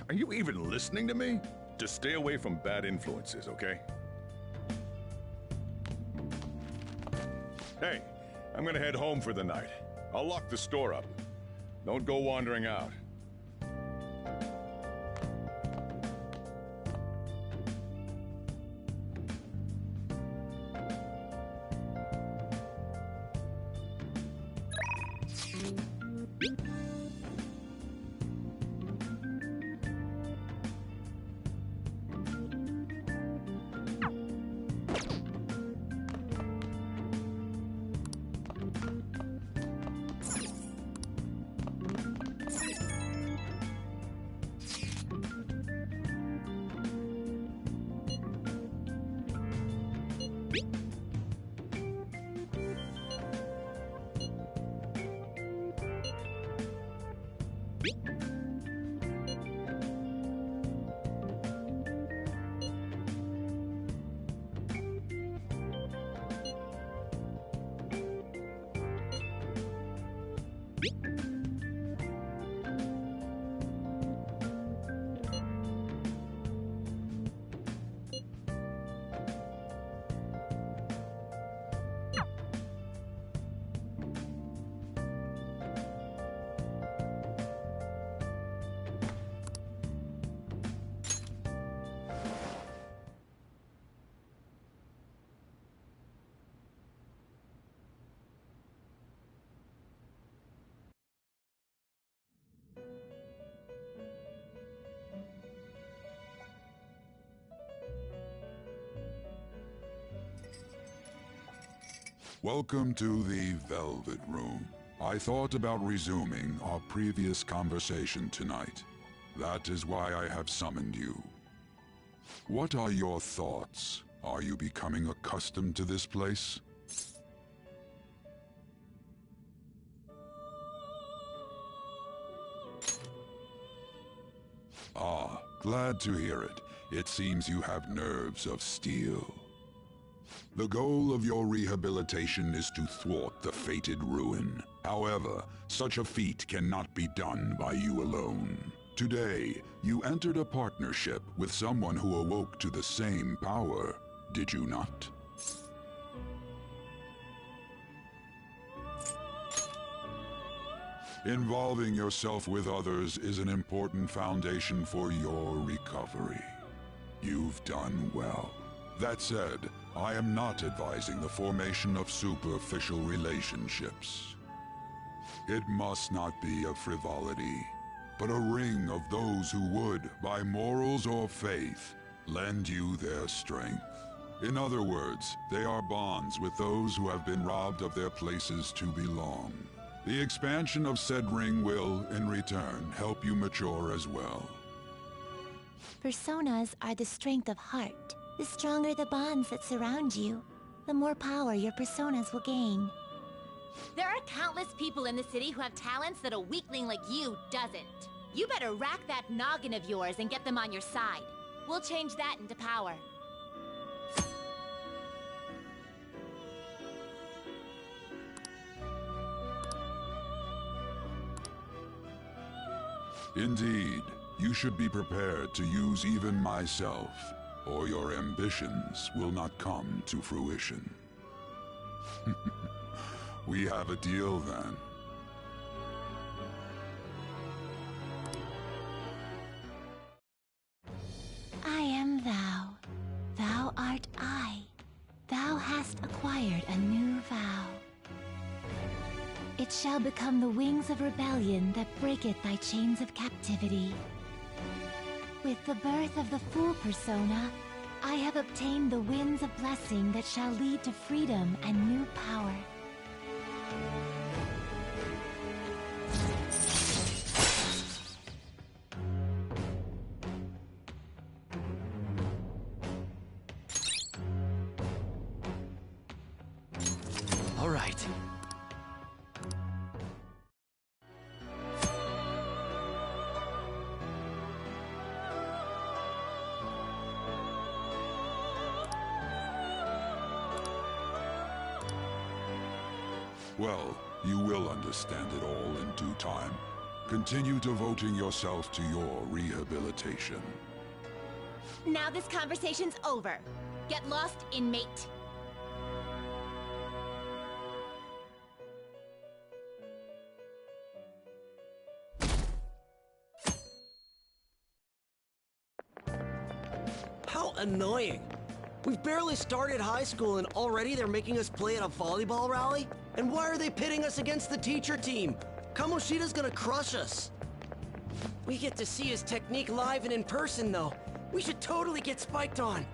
Are you even listening to me? Just stay away from bad influences, okay? Hey, I'm gonna head home for the night. I'll lock the store up. Don't go wandering out. Welcome to the Velvet Room. I thought about resuming our previous conversation tonight. That is why I have summoned you. What are your thoughts? Are you becoming accustomed to this place? Ah, glad to hear it. It seems you have nerves of steel. The goal of your rehabilitation is to thwart the fated ruin. However, such a feat cannot be done by you alone. Today, you entered a partnership with someone who awoke to the same power, did you not? Involving yourself with others is an important foundation for your recovery. You've done well. That said, I am not advising the formation of superficial relationships. It must not be a frivolity, but a ring of those who would, by morals or faith, lend you their strength. In other words, they are bonds with those who have been robbed of their places to belong. The expansion of said ring will, in return, help you mature as well. Personas are the strength of heart. The stronger the bonds that surround you, the more power your personas will gain. There are countless people in the city who have talents that a weakling like you doesn't. You better rack that noggin of yours and get them on your side. We'll change that into power. Indeed, you should be prepared to use even myself, or your ambitions will not come to fruition. We have a deal then. I am thou. Thou art I. Thou hast acquired a new vow. It shall become the wings of rebellion that breaketh thy chains of captivity. With the birth of the Fool persona, I have obtained the winds of blessing that shall lead to freedom and new power. All right. Well, you will understand it all in due time. Continue devoting yourself to your rehabilitation. Now this conversation's over. Get lost, inmate. How annoying. We've barely started high school and already they're making us play at a volleyball rally? And why are they pitting us against the teacher team? Kamoshida's gonna crush us. We get to see his technique live and in person, though. We should totally get spiked on.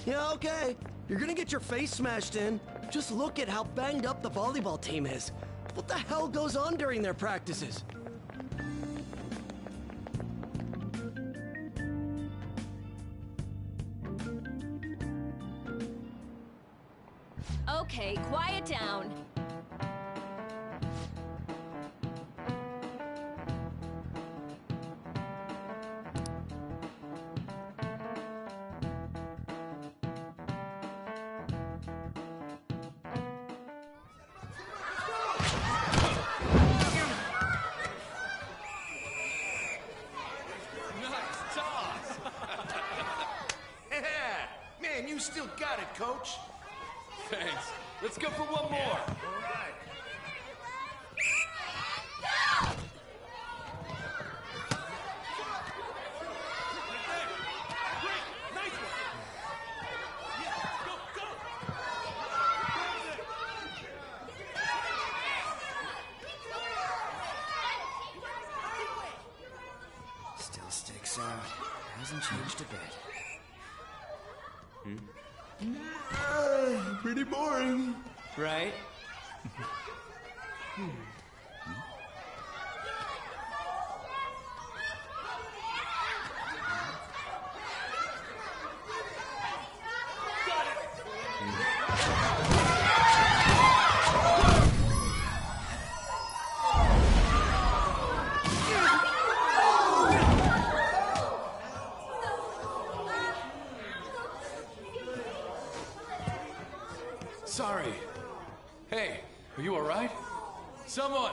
Yeah, okay. You're gonna get your face smashed in. Just look at how banged up the volleyball team is. What the hell goes on during their practices? Okay, quiet down. still got it, Coach. Thanks. Let's go for one more. All right. Still sticks out. Hasn't changed a bit. Pretty boring. Right? Sorry. Hey, are you alright? Someone,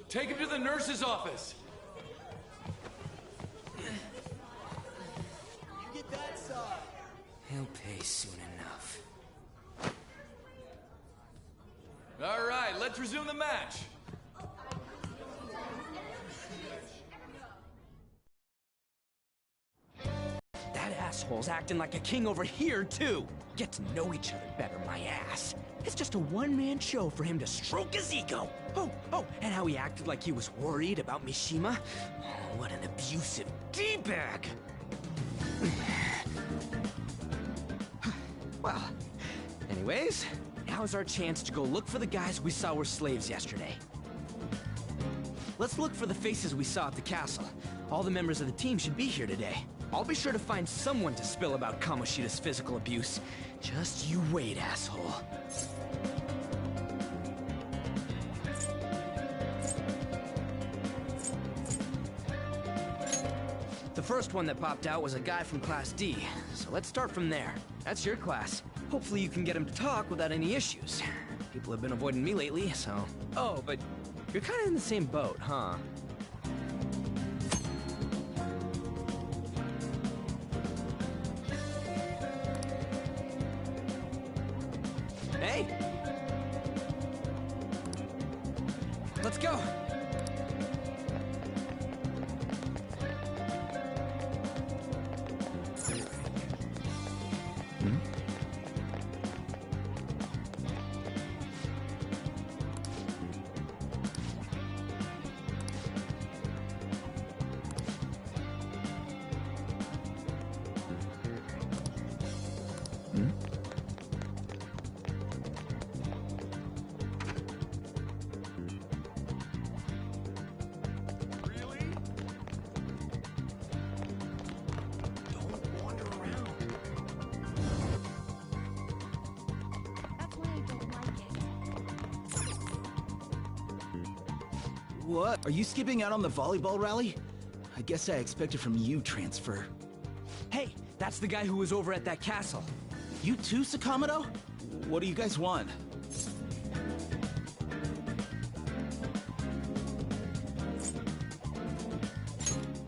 take him to the nurse's office. Get that side. He'll pay soon enough. Alright, let's resume the match. That asshole's acting like a king over here, too. Get to know each other better, my ass. It's just a one-man show for him to stroke his ego. Oh, and how he acted like he was worried about Mishima. Oh, what an abusive D-bag. Well, anyways, now's our chance to go look for the guys we saw were slaves yesterday. Let's look for the faces we saw at the castle. All the members of the team should be here today. I'll be sure to find someone to spill about Kamoshida's physical abuse. Just you wait, asshole. The first one that popped out was a guy from Class D, so let's start from there. That's your class. Hopefully you can get him to talk without any issues. People have been avoiding me lately, so... Oh, but you're kind of in the same boat, huh? Hey! Let's go! What? Are you skipping out on the volleyball rally? I guess I expected from you, Transfer. Hey, that's the guy who was over at that castle. You too, Sakamoto? What do you guys want?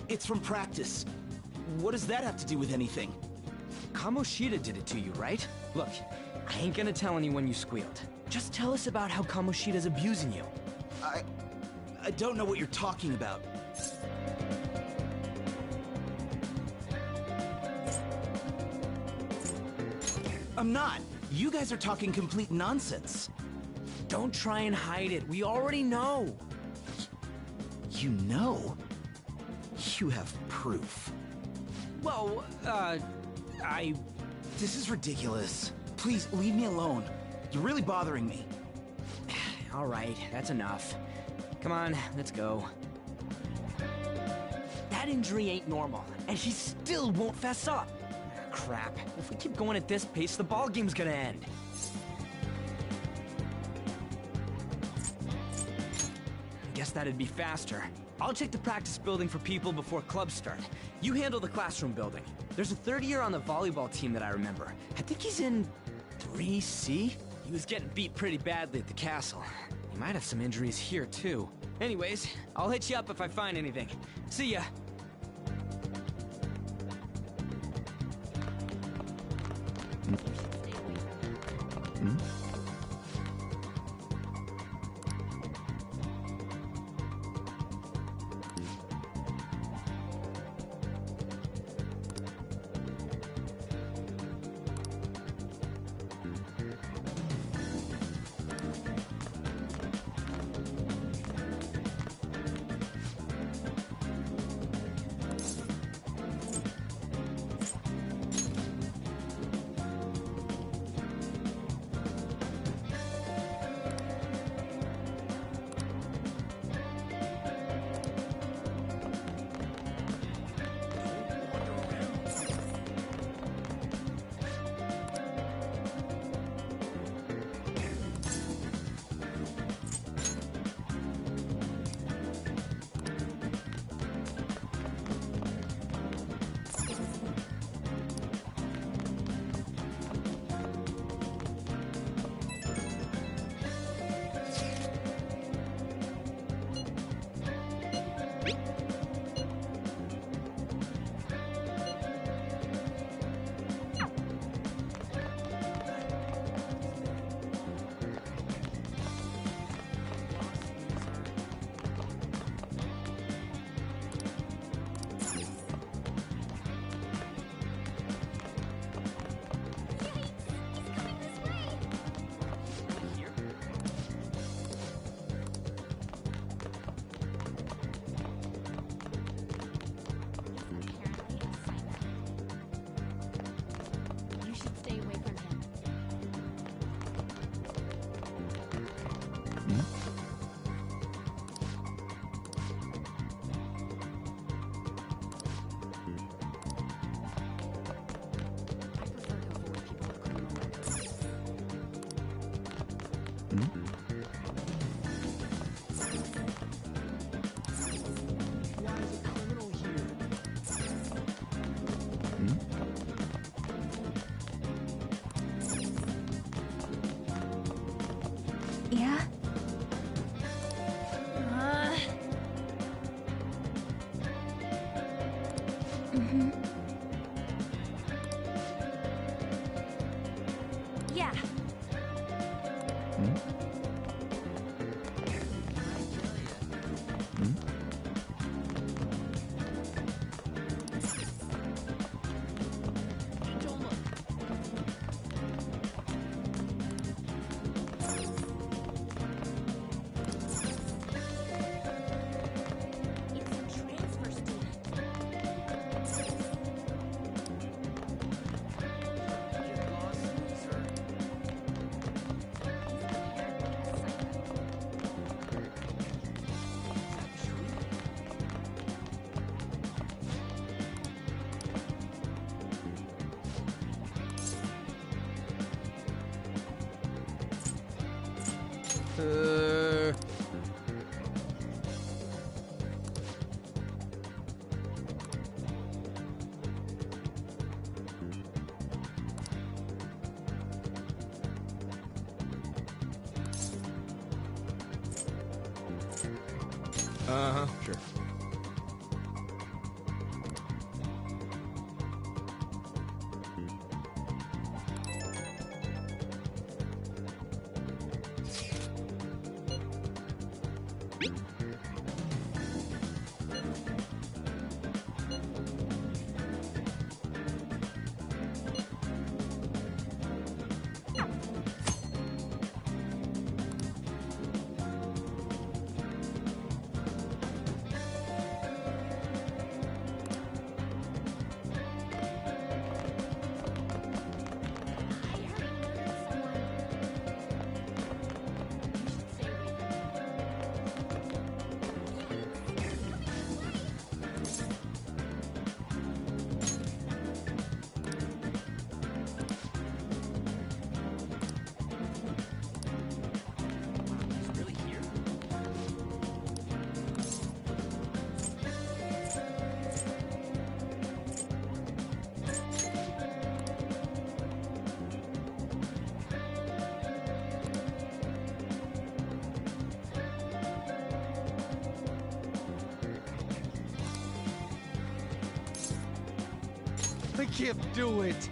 It's from practice. What does that have to do with anything? Kamoshida did it to you, right? Look, I ain't gonna tell anyone you squealed. Just tell us about how Kamoshida's abusing you. I don't know what you're talking about. I'm not. You guys are talking complete nonsense. Don't try and hide it. We already know. You know? You have proof. Well, This is ridiculous. Please, leave me alone. You're really bothering me. All right, that's enough. Come on, let's go. That injury ain't normal, and he still won't fess up. Crap. If we keep going at this pace, the ball game's gonna end. Guess that'd be faster. I'll check the practice building for people before clubs start. You handle the classroom building. There's a third year on the volleyball team that I remember. I think he's in 3C? He was getting beat pretty badly at the castle. He might have some injuries here, too. Anyways, I'll hit you up if I find anything. See ya! Yeah? Yeah. Uh-huh, sure. I can't do it.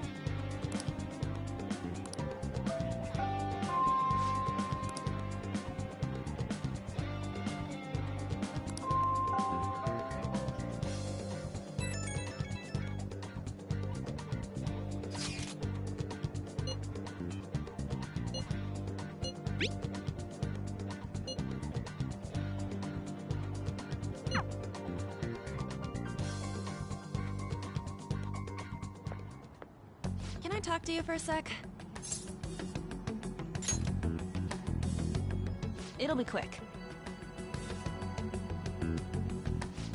talk to you for a sec? It'll be quick.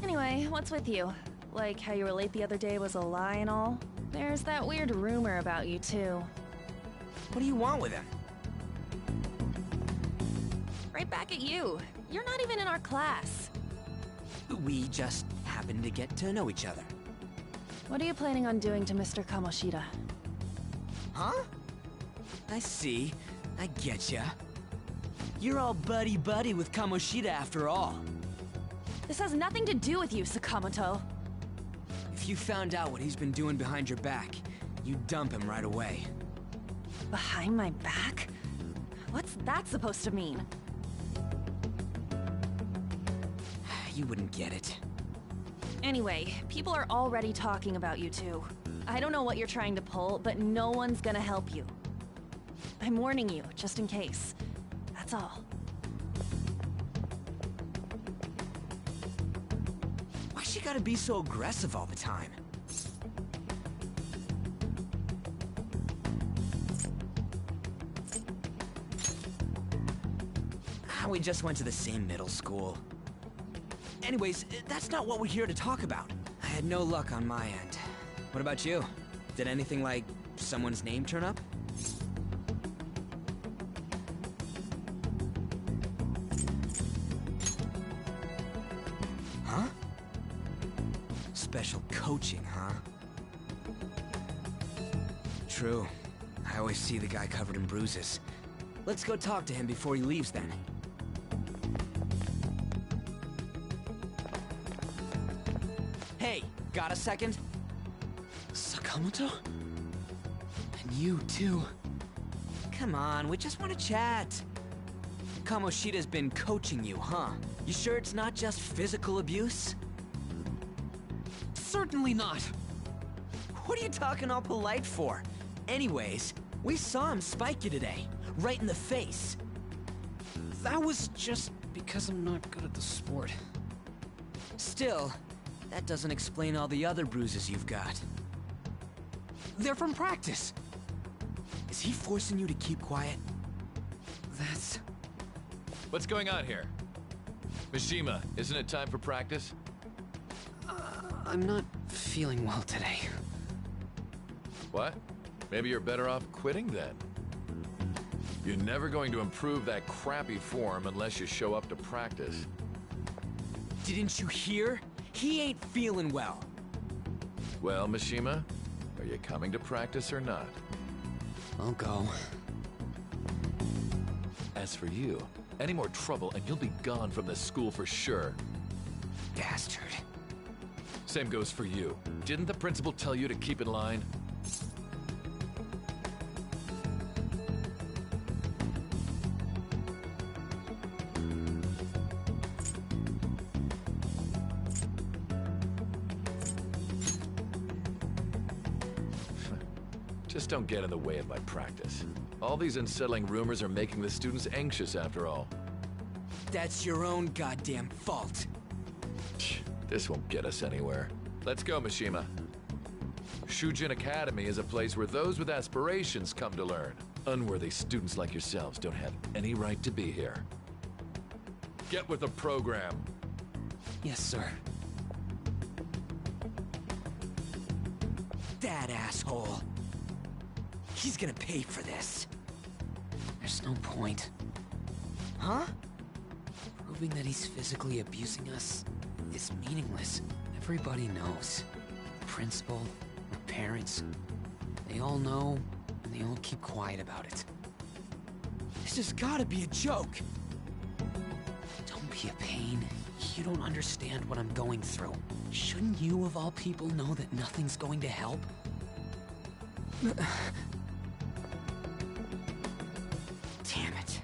Anyway, what's with you? Like how you were late the other day was a lie and all? There's that weird rumor about you, too. What do you want with him? Right back at you. You're not even in our class. We just happened to get to know each other. What are you planning on doing to Mr. Kamoshida? Huh? I see. I getcha. You're all buddy-buddy with Kamoshida after all. This has nothing to do with you, Sakamoto. If you found out what he's been doing behind your back, you'd dump him right away. Behind my back? What's that supposed to mean? You wouldn't get it. Anyway, people are already talking about you two. I don't know what you're trying to pull, but no one's gonna help you. I'm warning you, just in case. That's all. Why she gotta be so aggressive all the time? We just went to the same middle school. Anyways, that's not what we're here to talk about. I had no luck on my end. What about you? Did anything like someone's name turn up? Huh? Special coaching, huh? True. I always see the guy covered in bruises. Let's go talk to him before he leaves then. Hey, got a second? Sakamoto? And you too. Come on, we just want to chat. Kamoshida's been coaching you, huh? You sure it's not just physical abuse? Certainly not. What are you talking all polite for? Anyways, we saw him spike you today, right in the face. That was just because I'm not good at the sport. Still, that doesn't explain all the other bruises you've got. They're from practice. Is he forcing you to keep quiet? That's... What's going on here? Mishima, isn't it time for practice? I'm not feeling well today. What? Maybe you're better off quitting then. You're never going to improve that crappy form unless you show up to practice. Didn't you hear? He ain't feeling well. Well, Mishima, are you coming to practice or not? I'll go. As for you, any more trouble and you'll be gone from this school for sure. Bastard. Same goes for you. Didn't the principal tell you to keep in line? Just don't get in the way of my practice. All these unsettling rumors are making the students anxious after all. That's your own goddamn fault. This won't get us anywhere. Let's go, Mishima. Shujin Academy is a place where those with aspirations come to learn. Unworthy students like yourselves don't have any right to be here. Get with the program. Yes, sir. That asshole. He's gonna pay for this. There's no point. Huh? Proving that he's physically abusing us is meaningless. Everybody knows. The principal, our parents, they all know, and they all keep quiet about it. This has gotta be a joke. Don't be a pain. You don't understand what I'm going through. Shouldn't you, of all people, know that nothing's going to help? Damn it.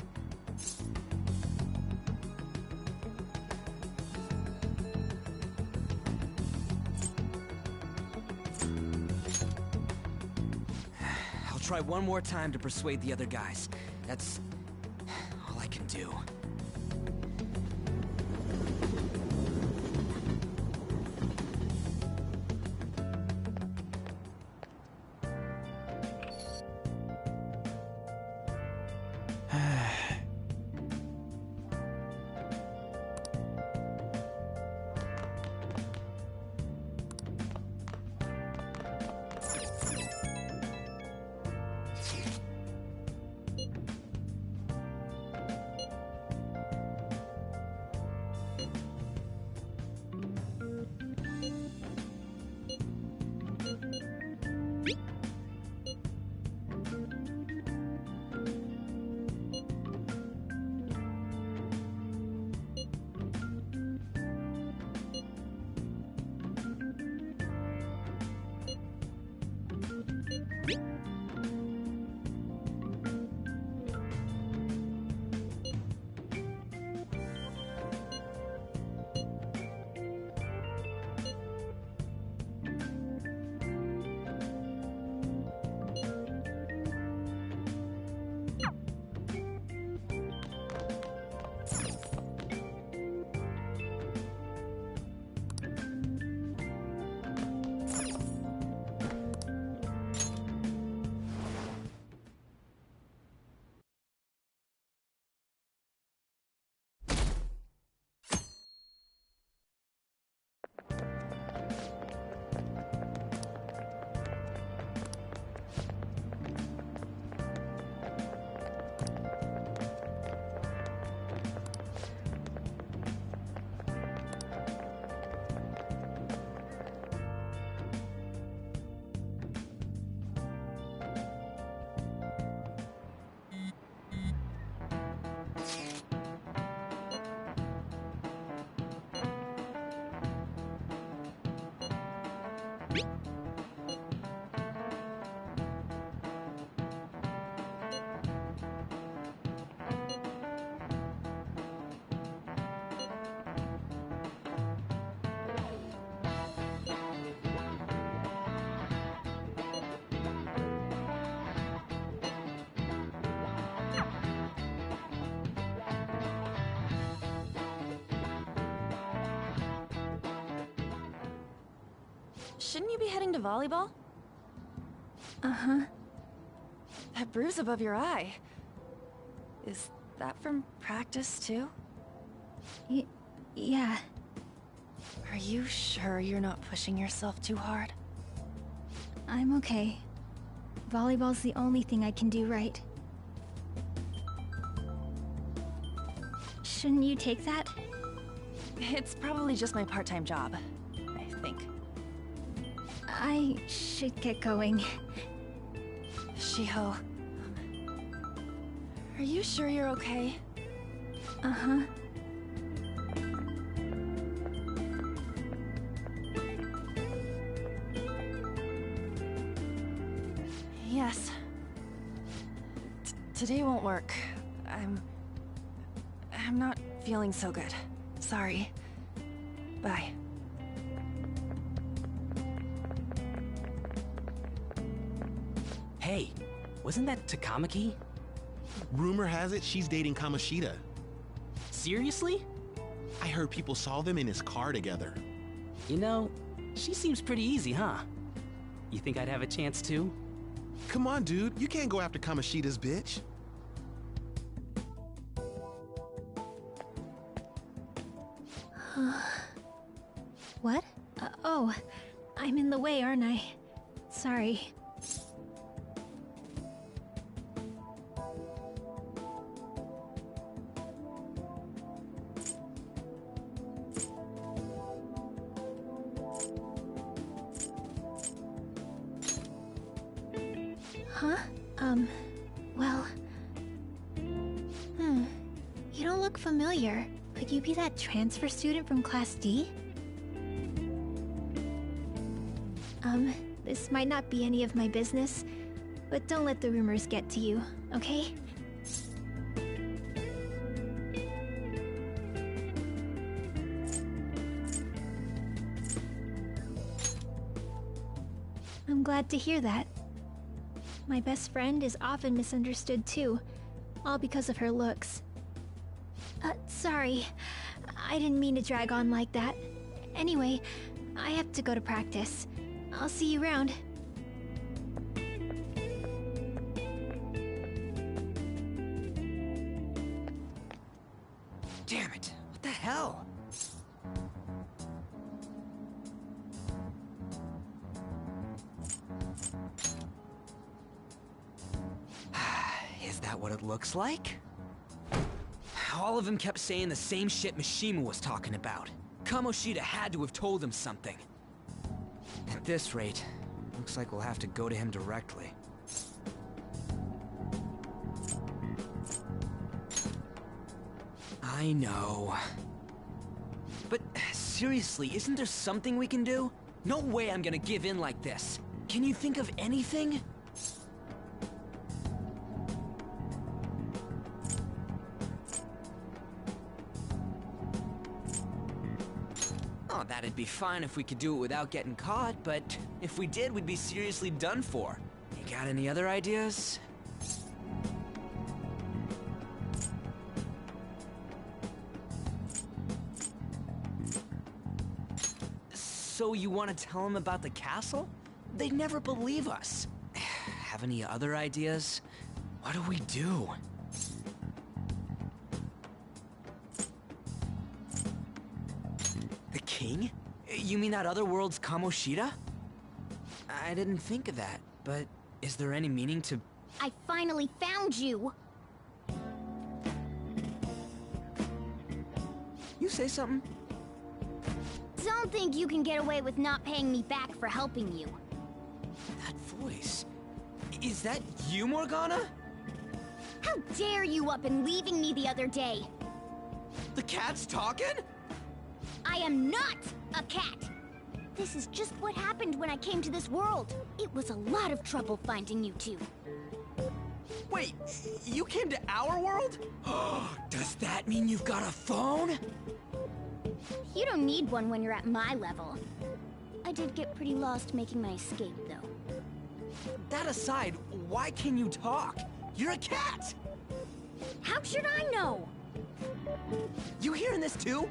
I'll try one more time to persuade the other guys. That's all I can do. Shouldn't you be heading to volleyball? Uh-huh. That bruise above your eye. Is that from practice, too? Yeah. Are you sure you're not pushing yourself too hard? I'm okay. Volleyball's the only thing I can do right. Shouldn't you take that? It's probably just my part-time job, I think. I should get going. Shiho. Are you sure you're okay? Uh-huh. Yes. Today won't work. I'm not feeling so good. Sorry. Bye. Hey, wasn't that Takamaki? Rumor has it she's dating Kamoshida. Seriously? I heard people saw them in his car together. You know, she seems pretty easy, huh? You think I'd have a chance too? Come on, dude. You can't go after Kamoshida's bitch. What? Oh, I'm in the way, aren't I? Sorry. Huh? Well... You don't look familiar. Could you be that transfer student from Class D? This might not be any of my business, but don't let the rumors get to you, okay? I'm glad to hear that. My best friend is often misunderstood too, all because of her looks. Sorry. I didn't mean to drag on like that. Anyway, I have to go to practice. I'll see you around. Damn it, what the hell? Is that what it looks like? All of them kept saying the same shit Mishima was talking about. Kamoshida had to have told him something. At this rate, looks like we'll have to go to him directly. I know. But seriously, isn't there something we can do? No way I'm gonna give in like this. Can you think of anything? Oh, that'd be fine if we could do it without getting caught, but if we did, we'd be seriously done for. You got any other ideas? So you want to tell them about the castle? They'd never believe us. Have any other ideas? What do we do? The king? You mean that other world's Kamoshida? I didn't think of that, but is there any meaning to... I finally found you! You say something? Don't think you can get away with not paying me back for helping you. That voice... Is that you, Morgana? How dare you up and leaving me the other day? The cat's talking? I am not a cat! This is just what happened when I came to this world. It was a lot of trouble finding you two. Wait, you came to our world? Does that mean you've got a phone? You don't need one when you're at my level. I did get pretty lost making my escape, though. That aside, why can you talk? You're a cat! How should I know? You hearing this too?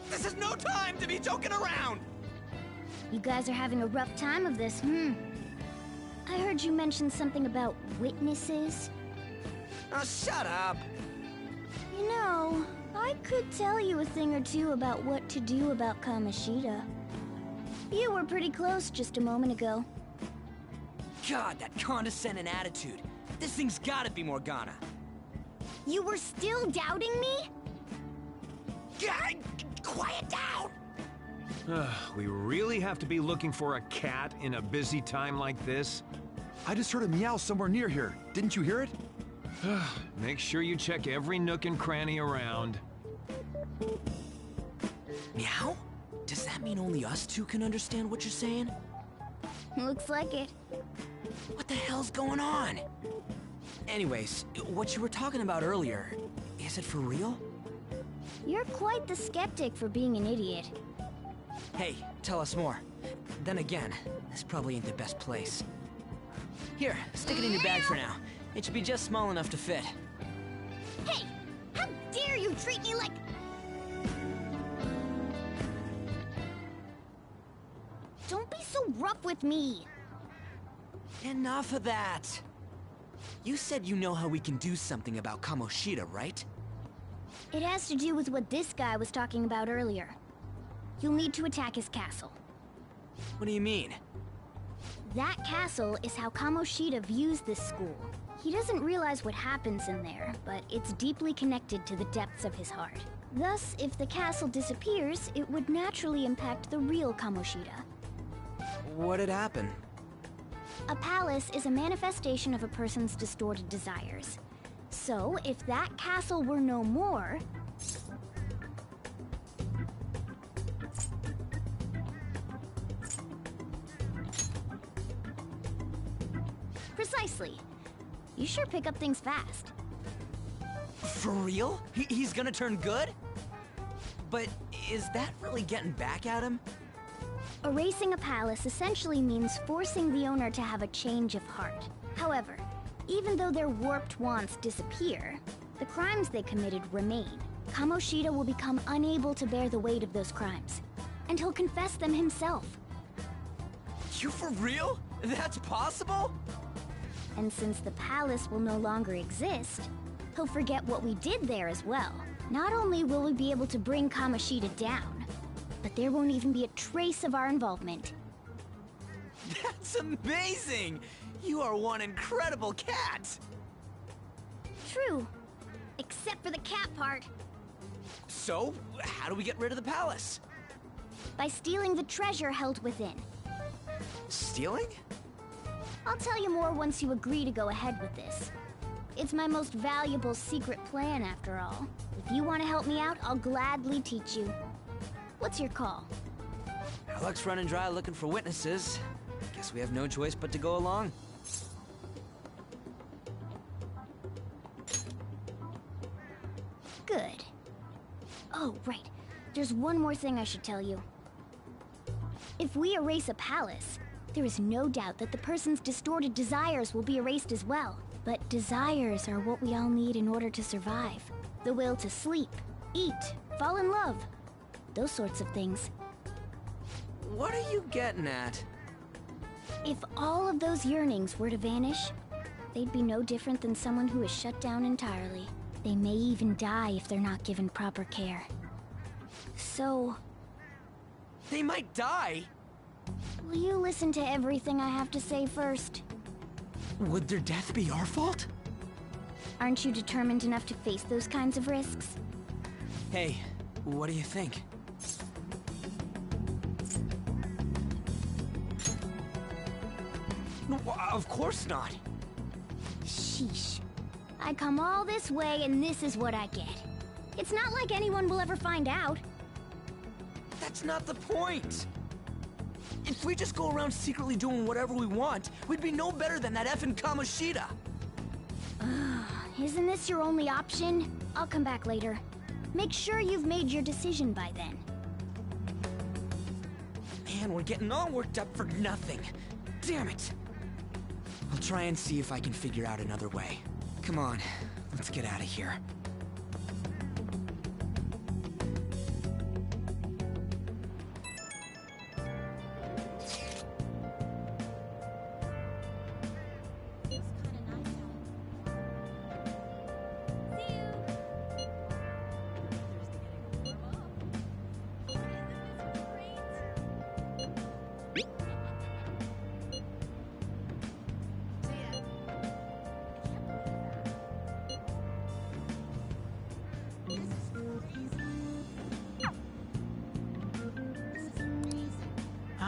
This is no time to be joking around! You guys are having a rough time of this, I heard you mention something about witnesses. Oh, shut up! You know, I could tell you a thing or two about what to do about Kamoshida. You were pretty close just a moment ago. God, that condescending attitude. This thing's gotta be Morgana. You were still doubting me? God, quiet down! We really have to be looking for a cat in a busy time like this? I just heard a meow somewhere near here. Didn't you hear it? Make sure you check every nook and cranny around. Meow? Does that mean only us two can understand what you're saying? Looks like it. What the hell's going on? Anyways, what you were talking about earlier, is it for real? You're quite the skeptic for being an idiot. Hey, tell us more. Then again, this probably ain't the best place. Here, stick it in your bag for now. It should be just small enough to fit. Hey! How dare you treat me like... Don't be so rough with me! Enough of that! You said you know how we can do something about Kamoshida, right? It has to do with what this guy was talking about earlier. You'll need to attack his castle. What do you mean? That castle is how Kamoshida views this school. He doesn't realize what happens in there, but it's deeply connected to the depths of his heart. Thus, if the castle disappears, it would naturally impact the real Kamoshida. What'd happen? A palace is a manifestation of a person's distorted desires. So, if that castle were no more... Precisely. You sure pick up things fast. For real? He's gonna turn good? But is that really getting back at him? Erasing a palace essentially means forcing the owner to have a change of heart. However, even though their warped wants disappear, the crimes they committed remain. Kamoshida will become unable to bear the weight of those crimes, and he'll confess them himself. You for real? That's possible? And since the palace will no longer exist, he'll forget what we did there as well. Not only will we be able to bring Kamoshida down, but there won't even be a trace of our involvement. That's amazing! You are one incredible cat! True. Except for the cat part. So, how do we get rid of the palace? By stealing the treasure held within. Stealing? I'll tell you more once you agree to go ahead with this. It's my most valuable secret plan, after all. If you want to help me out, I'll gladly teach you. What's your call? Our luck's running dry looking for witnesses. Guess we have no choice but to go along. Good. Oh, right. There's one more thing I should tell you. If we erase a palace, there is no doubt that the person's distorted desires will be erased as well. But desires are what we all need in order to survive. The will to sleep, eat, fall in love. Those sorts of things. What are you getting at? If all of those yearnings were to vanish, they'd be no different than someone who is shut down entirely. They may even die if they're not given proper care. So... They might die? Will you listen to everything I have to say first? Would their death be our fault? Aren't you determined enough to face those kinds of risks? Hey, what do you think? No, of course not. Sheesh. I come all this way and this is what I get. It's not like anyone will ever find out. That's not the point! If we just go around secretly doing whatever we want, we'd be no better than that effing Kamoshida! Isn't this your only option? I'll come back later. Make sure you've made your decision by then. Man, we're getting all worked up for nothing. Damn it! I'll try and see if I can figure out another way. Come on, let's get out of here.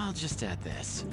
I'll just add this.